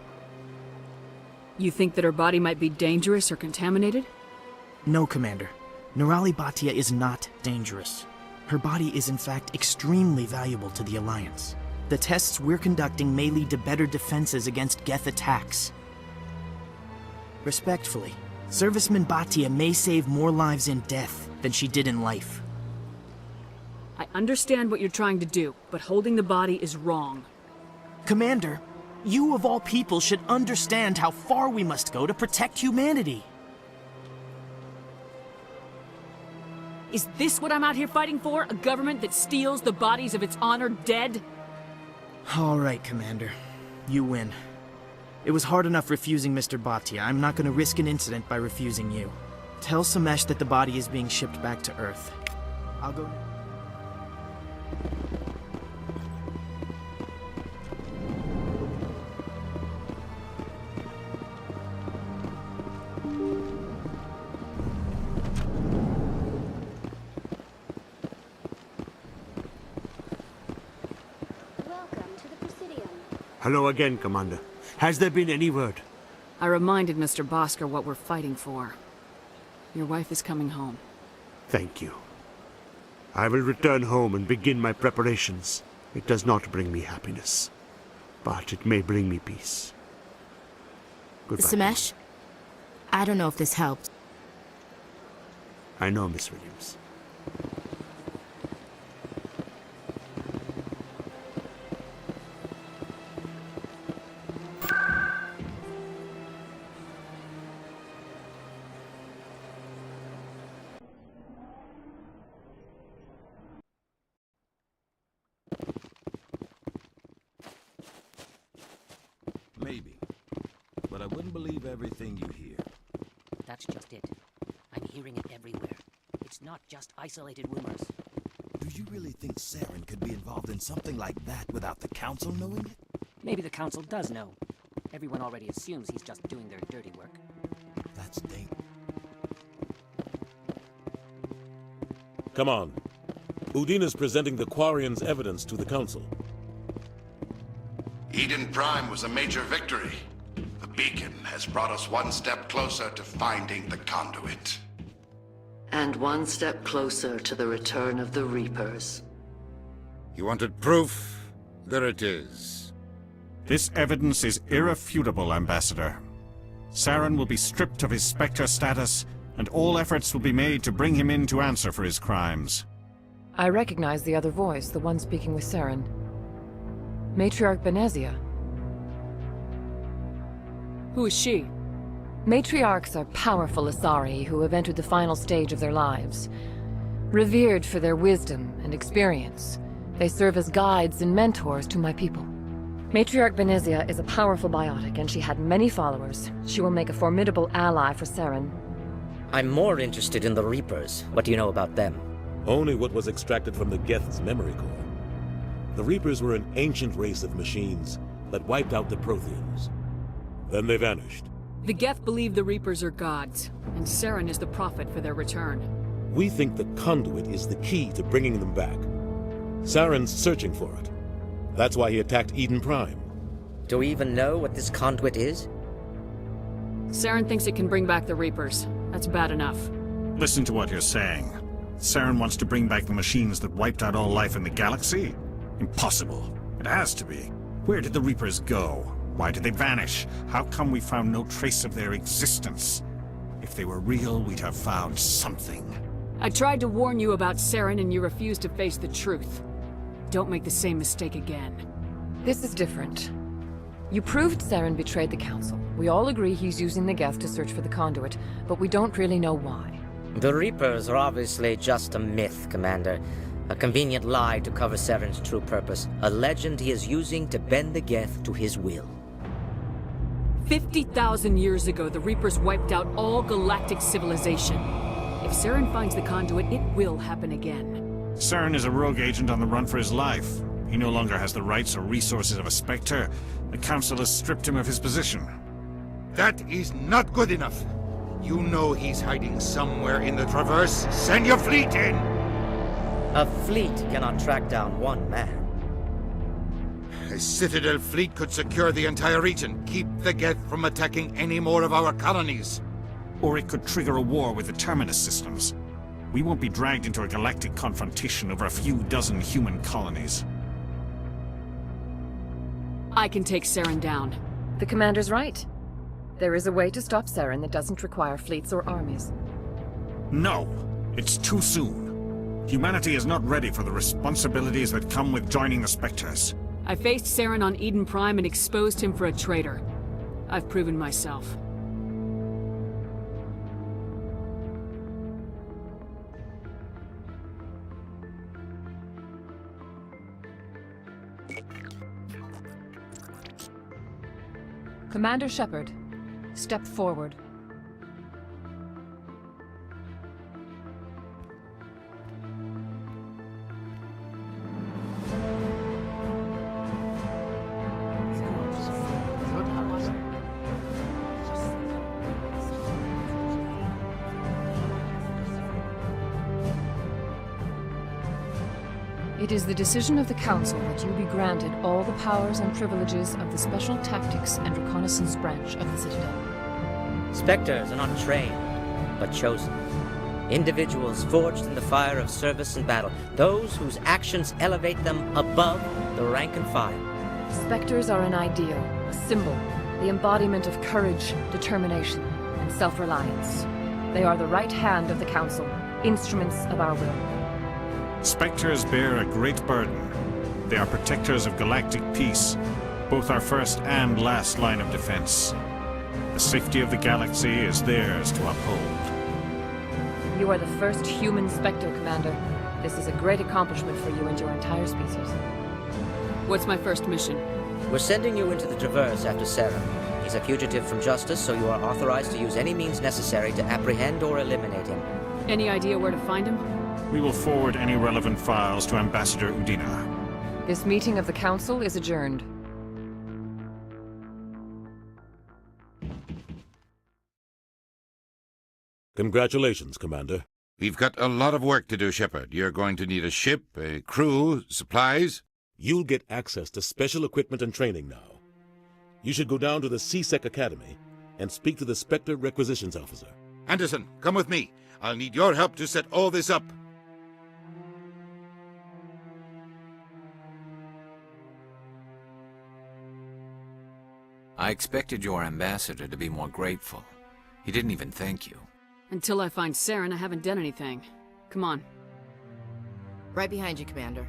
You think that her body might be dangerous or contaminated? No, Commander. Nirali Bhatia is not dangerous. Her body is in fact extremely valuable to the Alliance. The tests we're conducting may lead to better defenses against Geth attacks. Respectfully, Serviceman Bhatia may save more lives in death than she did in life. I understand what you're trying to do, but holding the body is wrong. Commander, you of all people should understand how far we must go to protect humanity. Is this what I'm out here fighting for? A government that steals the bodies of its honored dead? All right, Commander. You win. It was hard enough refusing Mr. Bhatia. I'm not going to risk an incident by refusing you. Tell Samesh that the body is being shipped back to Earth. I'll go... Hello again, Commander. Has there been any word? I reminded Mr. Bosker what we're fighting for. Your wife is coming home. Thank you. I will return home and begin my preparations. It does not bring me happiness, but it may bring me peace. Goodbye. Samesh? I don't know if this helps. I know, Miss Williams. Maybe. But I wouldn't believe everything you hear. That's just it. I'm hearing it everywhere. It's not just isolated rumors. Do you really think Saren could be involved in something like that without the Council knowing it? Maybe the Council does know. Everyone already assumes he's just doing their dirty work. That's dangerous. Come on. Udina's presenting the Quarians' evidence to the Council. Eden Prime was a major victory. The beacon has brought us one step closer to finding the conduit. And one step closer to the return of the Reapers. You wanted proof? There it is. This evidence is irrefutable, Ambassador. Saren will be stripped of his Spectre status, and all efforts will be made to bring him in to answer for his crimes. I recognize the other voice, the one speaking with Saren. Matriarch Benezia. Who is she? Matriarchs are powerful Asari who have entered the final stage of their lives. Revered for their wisdom and experience, they serve as guides and mentors to my people. Matriarch Benezia is a powerful biotic, and she had many followers. She will make a formidable ally for Saren. I'm more interested in the Reapers. What do you know about them? Only what was extracted from the Geth's memory core. The Reapers were an ancient race of machines that wiped out the Protheans. Then they vanished. The Geth believe the Reapers are gods, and Saren is the prophet for their return. We think the conduit is the key to bringing them back. Saren's searching for it. That's why he attacked Eden Prime. Do we even know what this conduit is? Saren thinks it can bring back the Reapers. That's bad enough. Listen to what you're saying. Saren wants to bring back the machines that wiped out all life in the galaxy? Impossible. It has to be. Where did the Reapers go? Why did they vanish? How come we found no trace of their existence? If they were real, we'd have found something. I tried to warn you about Saren and you refused to face the truth. Don't make the same mistake again. This is different. You proved Saren betrayed the Council. We all agree he's using the Geth to search for the conduit, but we don't really know why. The Reapers are obviously just a myth, Commander. A convenient lie to cover Saren's true purpose. A legend he is using to bend the Geth to his will. 50,000 years ago, the Reapers wiped out all galactic civilization. If Saren finds the conduit, it will happen again. Saren is a rogue agent on the run for his life. He no longer has the rights or resources of a Spectre. The Council has stripped him of his position. That is not good enough. You know he's hiding somewhere in the Traverse. Send your fleet in! A fleet cannot track down one man. A Citadel fleet could secure the entire region, keep the Geth from attacking any more of our colonies. Or it could trigger a war with the Terminus systems. We won't be dragged into a galactic confrontation over a few dozen human colonies. I can take Saren down. The Commander's right. There is a way to stop Saren that doesn't require fleets or armies. No! It's too soon. Humanity is not ready for the responsibilities that come with joining the Spectres. I faced Saren on Eden Prime and exposed him for a traitor. I've proven myself. Commander Shepard, step forward. It is the decision of the Council that you be granted all the powers and privileges of the Special Tactics and Reconnaissance Branch of the Citadel. Spectres are not trained, but chosen. Individuals forged in the fire of service and battle. Those whose actions elevate them above the rank and file. Spectres are an ideal, a symbol, the embodiment of courage, determination, and self-reliance. They are the right hand of the Council, instruments of our will. Spectres bear a great burden. They are protectors of galactic peace, both our first and last line of defense. The safety of the galaxy is theirs to uphold. You are the first human Spectre, Commander. This is a great accomplishment for you and your entire species. What's my first mission? We're sending you into the Traverse after Saren. He's a fugitive from justice, so you are authorized to use any means necessary to apprehend or eliminate him. Any idea where to find him? We will forward any relevant files to Ambassador Udina. This meeting of the Council is adjourned. Congratulations, Commander. We've got a lot of work to do, Shepard. You're going to need a ship, a crew, supplies. You'll get access to special equipment and training now. You should go down to the C-Sec Academy and speak to the Spectre Requisitions Officer. Anderson, come with me. I'll need your help to set all this up. I expected your ambassador to be more grateful. He didn't even thank you. Until I find Saren, I haven't done anything. Come on. Right behind you, Commander.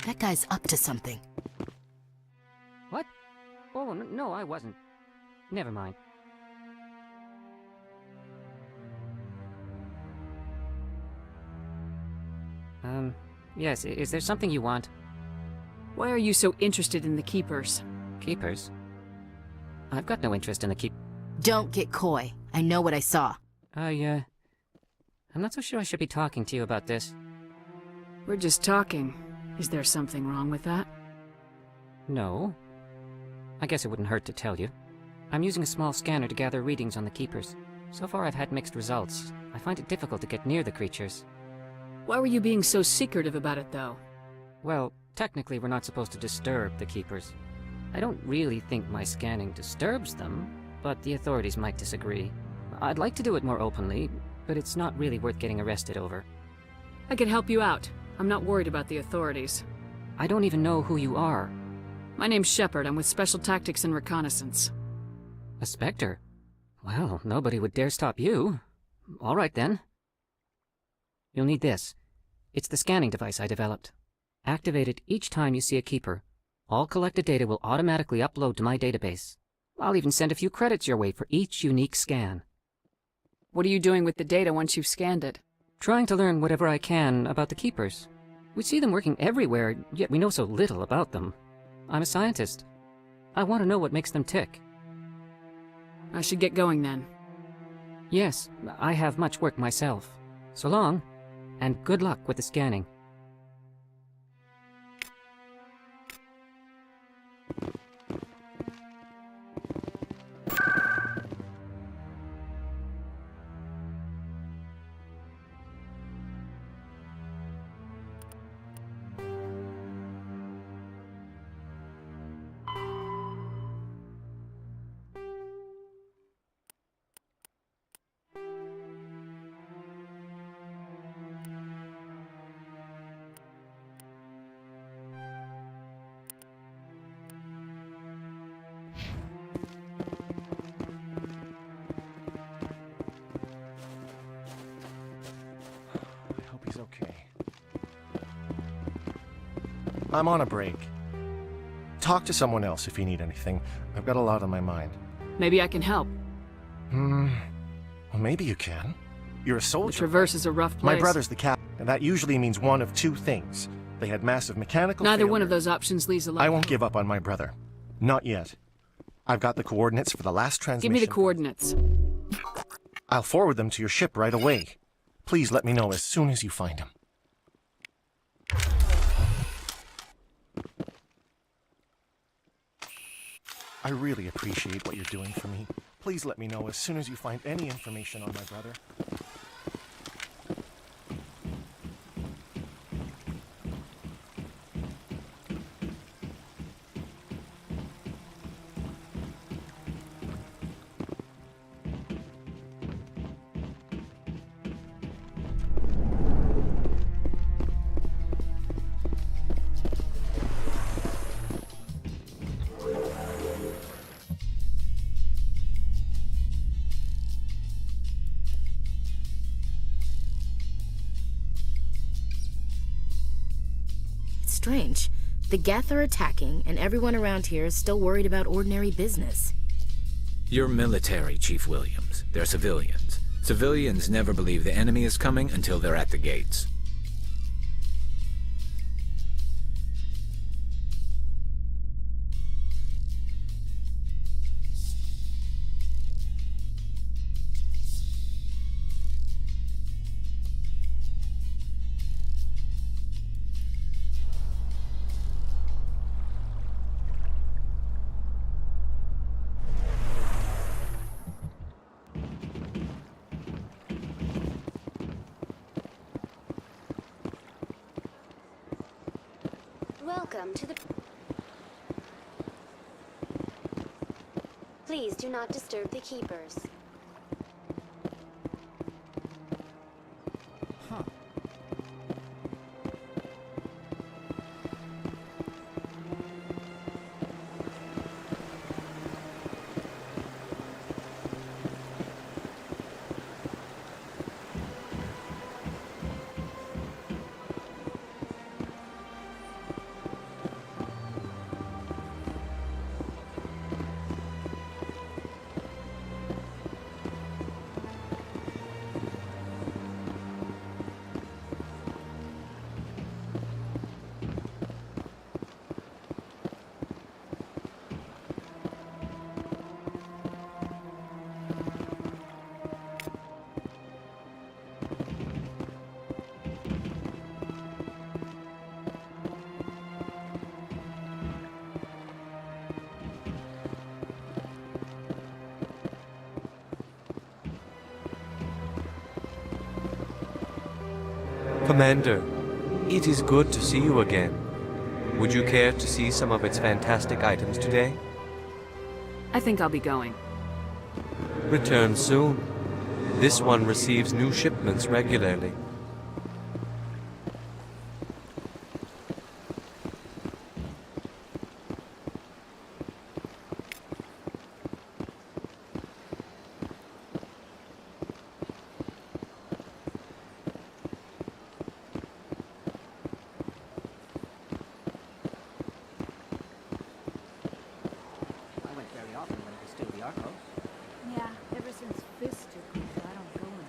That guy's up to something. What? Oh, no, I wasn't. Never mind. Yes, is there something you want? Why are you so interested in the Keepers? Keepers? I've got no interest in the Don't get coy. I know what I saw. I'm not so sure I should be talking to you about this. We're just talking. Is there something wrong with that? No. I guess it wouldn't hurt to tell you. I'm using a small scanner to gather readings on the Keepers. So far I've had mixed results. I find it difficult to get near the creatures. Why were you being so secretive about it, though? Well, technically we're not supposed to disturb the Keepers. I don't really think my scanning disturbs them, but the authorities might disagree. I'd like to do it more openly, but it's not really worth getting arrested over. I could help you out. I'm not worried about the authorities. I don't even know who you are. My name's Shepard. I'm with Special Tactics and Reconnaissance. A Spectre? Well, nobody would dare stop you. All right, then. You'll need this. It's the scanning device I developed. Activate it each time you see a Keeper. All collected data will automatically upload to my database. I'll even send a few credits your way for each unique scan. What are you doing with the data once you've scanned it? Trying to learn whatever I can about the Keepers. We see them working everywhere, yet we know so little about them. I'm a scientist. I want to know what makes them tick. I should get going then. Yes, I have much work myself. So long, and good luck with the scanning. He's okay. I'm on a break. Talk to someone else if you need anything. I've got a lot on my mind. Maybe I can help. Well, maybe you can. You're a soldier. The Traverse is a rough place. My brother's the captain, and that usually means one of two things. They had massive mechanical Neither failure. one of those options leaves a lot. I won't give up on my brother. Not yet. I've got the coordinates for the last transmission. Give me the coordinates. I'll forward them to your ship right away. Please let me know as soon as you find him. I really appreciate what you're doing for me. Please let me know as soon as you find any information on my brother. Strange. The Geth are attacking, and everyone around here is still worried about ordinary business. You're military, Chief Williams. They're civilians. Civilians never believe the enemy is coming until they're at the gates. Welcome to the... Please do not disturb the keepers. Commander, it is good to see you again. Would you care to see some of its fantastic items today? I think I'll be going. Return soon. This one receives new shipments regularly. Yeah, ever since Fist took over, I don't go anymore.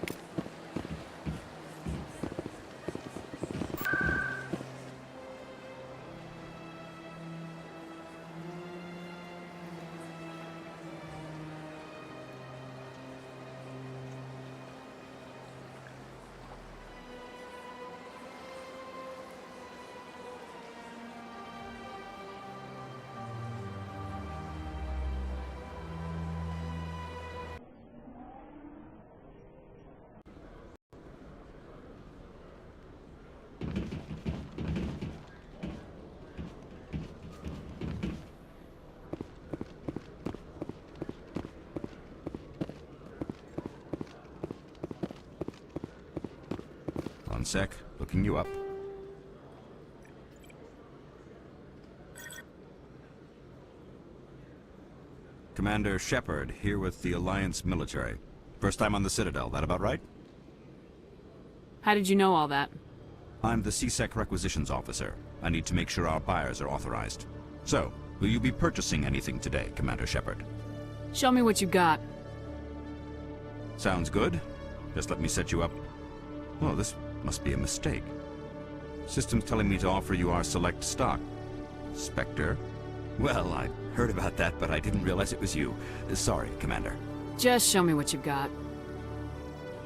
One sec, looking you up. Commander Shepard, here with the Alliance military. First time on the Citadel, that about right? How did you know all that? I'm the CSEC requisitions officer. I need to make sure our buyers are authorized. So, will you be purchasing anything today, Commander Shepard? Show me what you got. Sounds good. Just let me set you up. Oh, this must be a mistake. System's telling me to offer you our select stock. Spectre? Well, I heard about that, but I didn't realize it was you. Sorry, Commander. Just show me what you've got.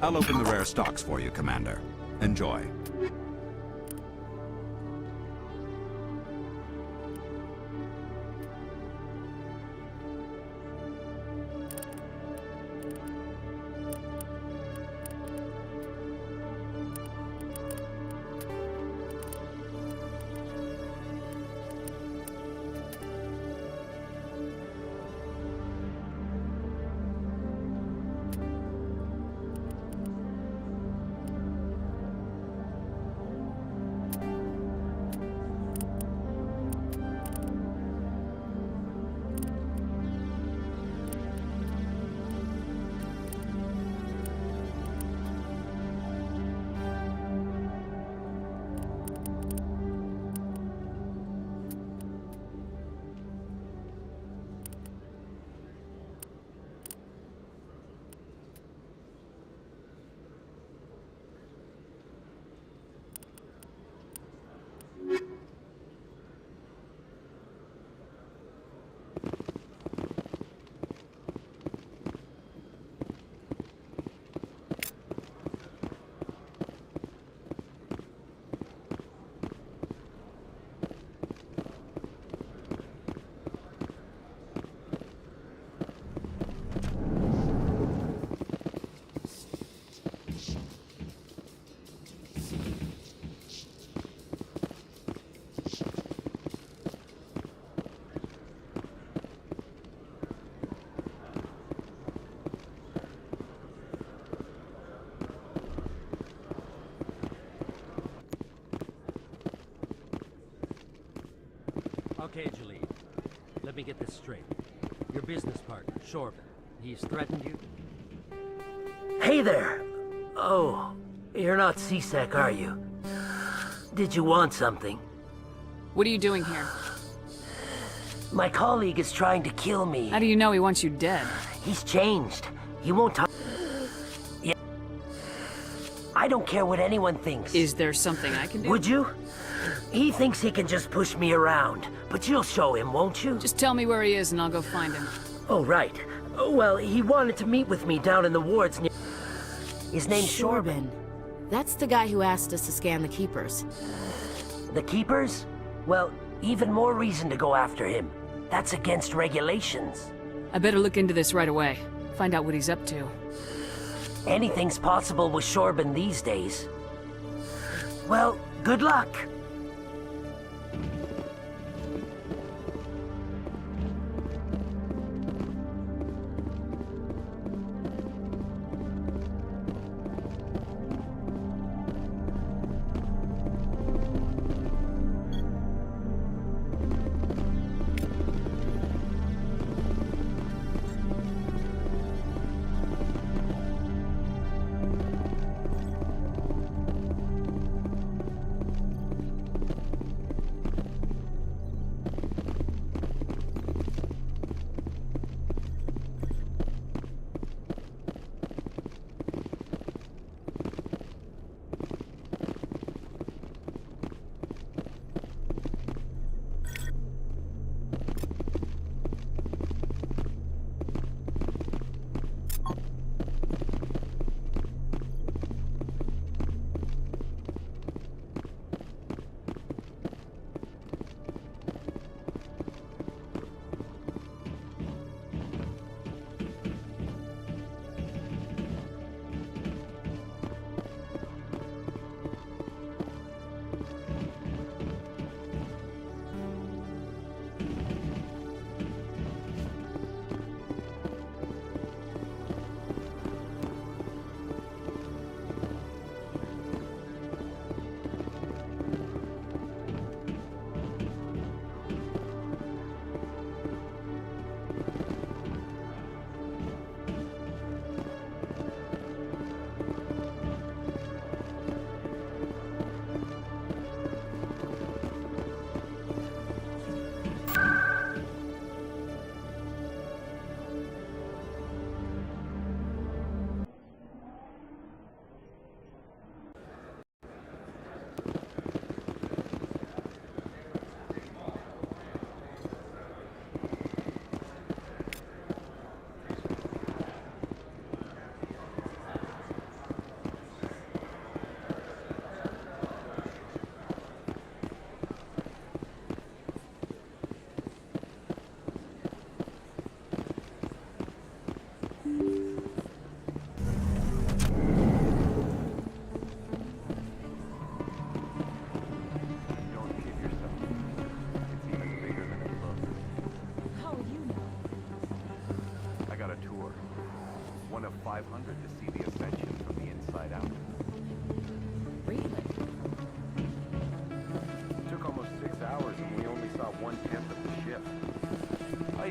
I'll open the rare stocks for you, Commander. Enjoy. Okay, Jalid. Let me get this straight. Your business partner, Shorban, he's threatened you? Hey there! Oh, you're not C-Sec, are you? Did you want something? What are you doing here? My colleague is trying to kill me. How do you know he wants you dead? He's changed. He won't talk. Yeah. I don't care what anyone thinks. Is there something I can do? Would you? He thinks he can just push me around, but you'll show him, won't you? Just tell me where he is and I'll go find him. Oh, right. Well, he wanted to meet with me down in the wards near... His name's Shorban. That's the guy who asked us to scan the Keepers. The Keepers? Well, even more reason to go after him. That's against regulations. I better look into this right away. Find out what he's up to. Anything's possible with Shorban these days. Well, good luck.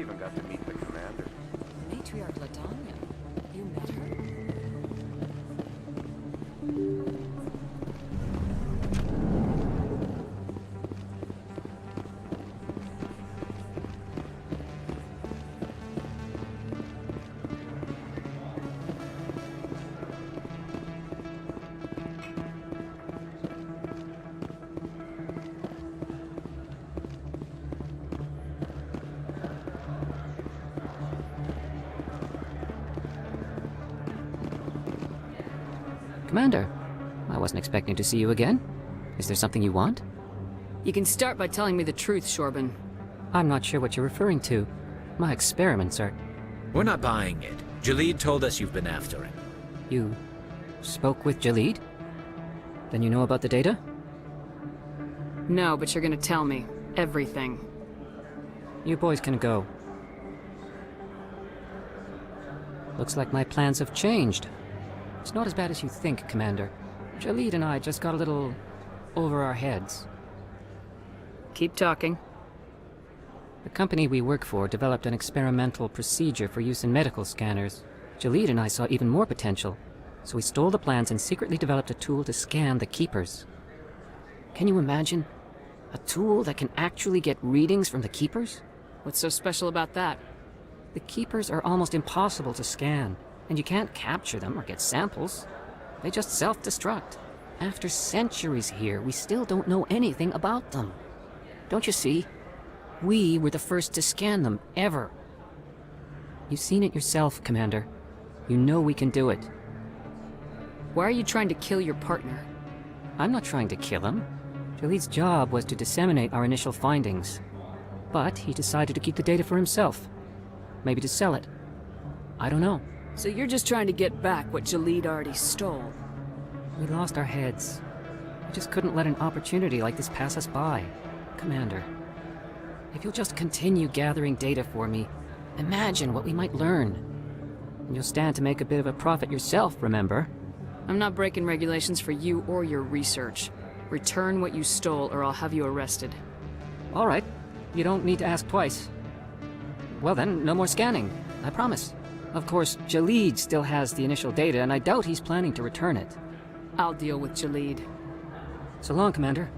even got to meet the commander. Matriarch Ladanya. You met her? Commander, I wasn't expecting to see you again. Is there something you want? You can start by telling me the truth, Shorban. I'm not sure what you're referring to. My experiments are... We're not buying it. Jalid told us you've been after him. You spoke with Jalid? Then you know about the data? No, but you're gonna tell me. Everything. You boys can go. Looks like my plans have changed. It's not as bad as you think, Commander. Jalid and I just got a little over our heads. Keep talking. The company we work for developed an experimental procedure for use in medical scanners. Jalid and I saw even more potential, so we stole the plans and secretly developed a tool to scan the Keepers. Can you imagine? A tool that can actually get readings from the Keepers? What's so special about that? The Keepers are almost impossible to scan, and you can't capture them or get samples. They just self-destruct. After centuries here, we still don't know anything about them. Don't you see? We were the first to scan them, ever. You've seen it yourself, Commander. You know we can do it. Why are you trying to kill your partner? I'm not trying to kill him. Jalid's job was to disseminate our initial findings. But he decided to keep the data for himself. Maybe to sell it. I don't know. So you're just trying to get back what Jalid already stole? We lost our heads. We just couldn't let an opportunity like this pass us by. Commander, if you'll just continue gathering data for me, imagine what we might learn. And you'll stand to make a bit of a profit yourself, remember? I'm not breaking regulations for you or your research. Return what you stole or I'll have you arrested. All right. You don't need to ask twice. Well then, no more scanning. I promise. Of course, Jalid still has the initial data, and I doubt he's planning to return it. I'll deal with Jalid. So long, Commander.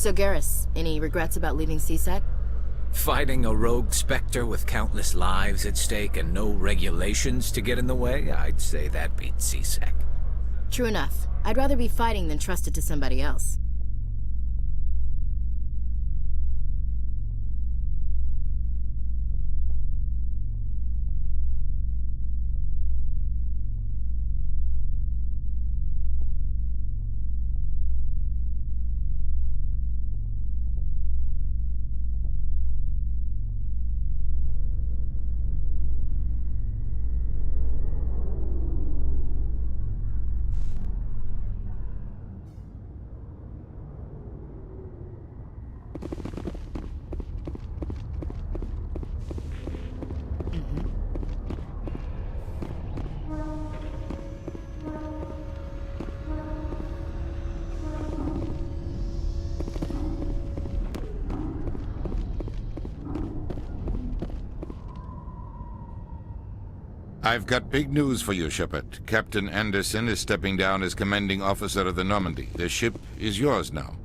So Garrus, any regrets about leaving CSEC? Fighting a rogue Spectre with countless lives at stake and no regulations to get in the way? I'd say that beats CSEC. True enough. I'd rather be fighting than trusted to somebody else. I've got big news for you, Shepard. Captain Anderson is stepping down as commanding officer of the Normandy. The ship is yours now.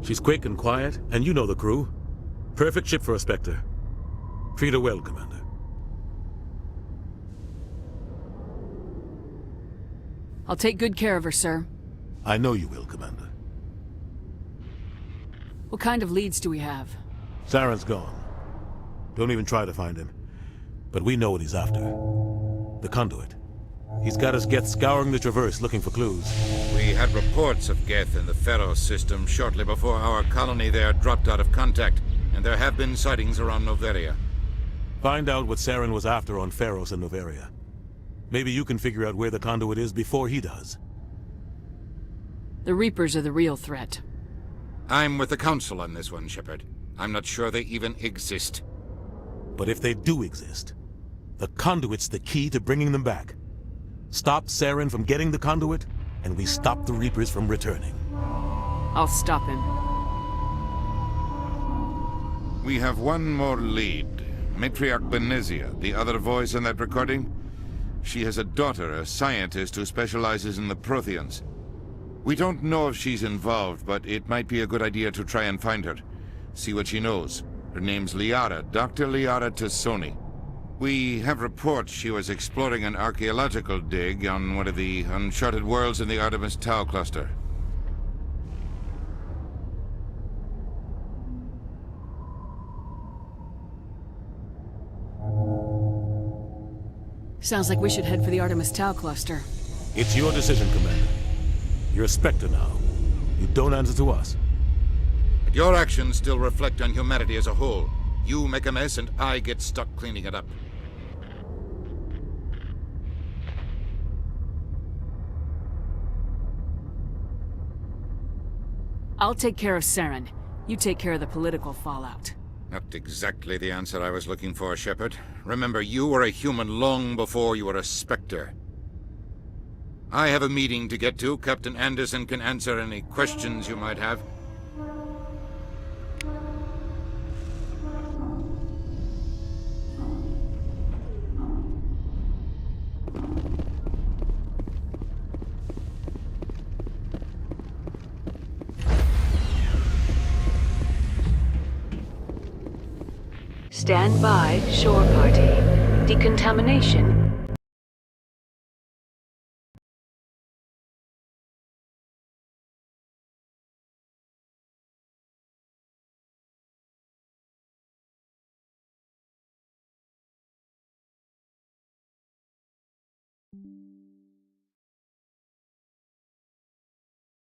She's quick and quiet, and you know the crew. Perfect ship for a Spectre. Treat her well, Commander. I'll take good care of her, sir. I know you will, Commander. What kind of leads do we have? Saren's gone. Don't even try to find him. But we know what he's after. The conduit. He's got his Geth scouring the Traverse looking for clues. We had reports of Geth in the Pharaoh system shortly before our colony there dropped out of contact, and there have been sightings around Noveria. Find out what Saren was after on Pharos and Noveria. Maybe you can figure out where the conduit is before he does. The Reapers are the real threat. I'm with the Council on this one, Shepard. I'm not sure they even exist. But if they do exist, the conduit's the key to bringing them back. Stop Saren from getting the conduit, and we stop the Reapers from returning. I'll stop him. We have one more lead. Matriarch Benezia, the other voice in that recording. She has a daughter, a scientist who specializes in the Protheans. We don't know if she's involved, but it might be a good idea to try and find her. See what she knows. Her name's Liara, Dr. Liara Tassoni. We have reports she was exploring an archaeological dig on one of the uncharted worlds in the Artemis Tau cluster. Sounds like we should head for the Artemis Tau cluster. It's your decision, Commander. You're a Spectre now. You don't answer to us. But your actions still reflect on humanity as a whole. You make a mess and I get stuck cleaning it up. I'll take care of Saren. You take care of the political fallout. Not exactly the answer I was looking for, Shepard. Remember, you were a human long before you were a Spectre. I have a meeting to get to. Captain Anderson can answer any questions you might have. Stand by, shore party. Decontamination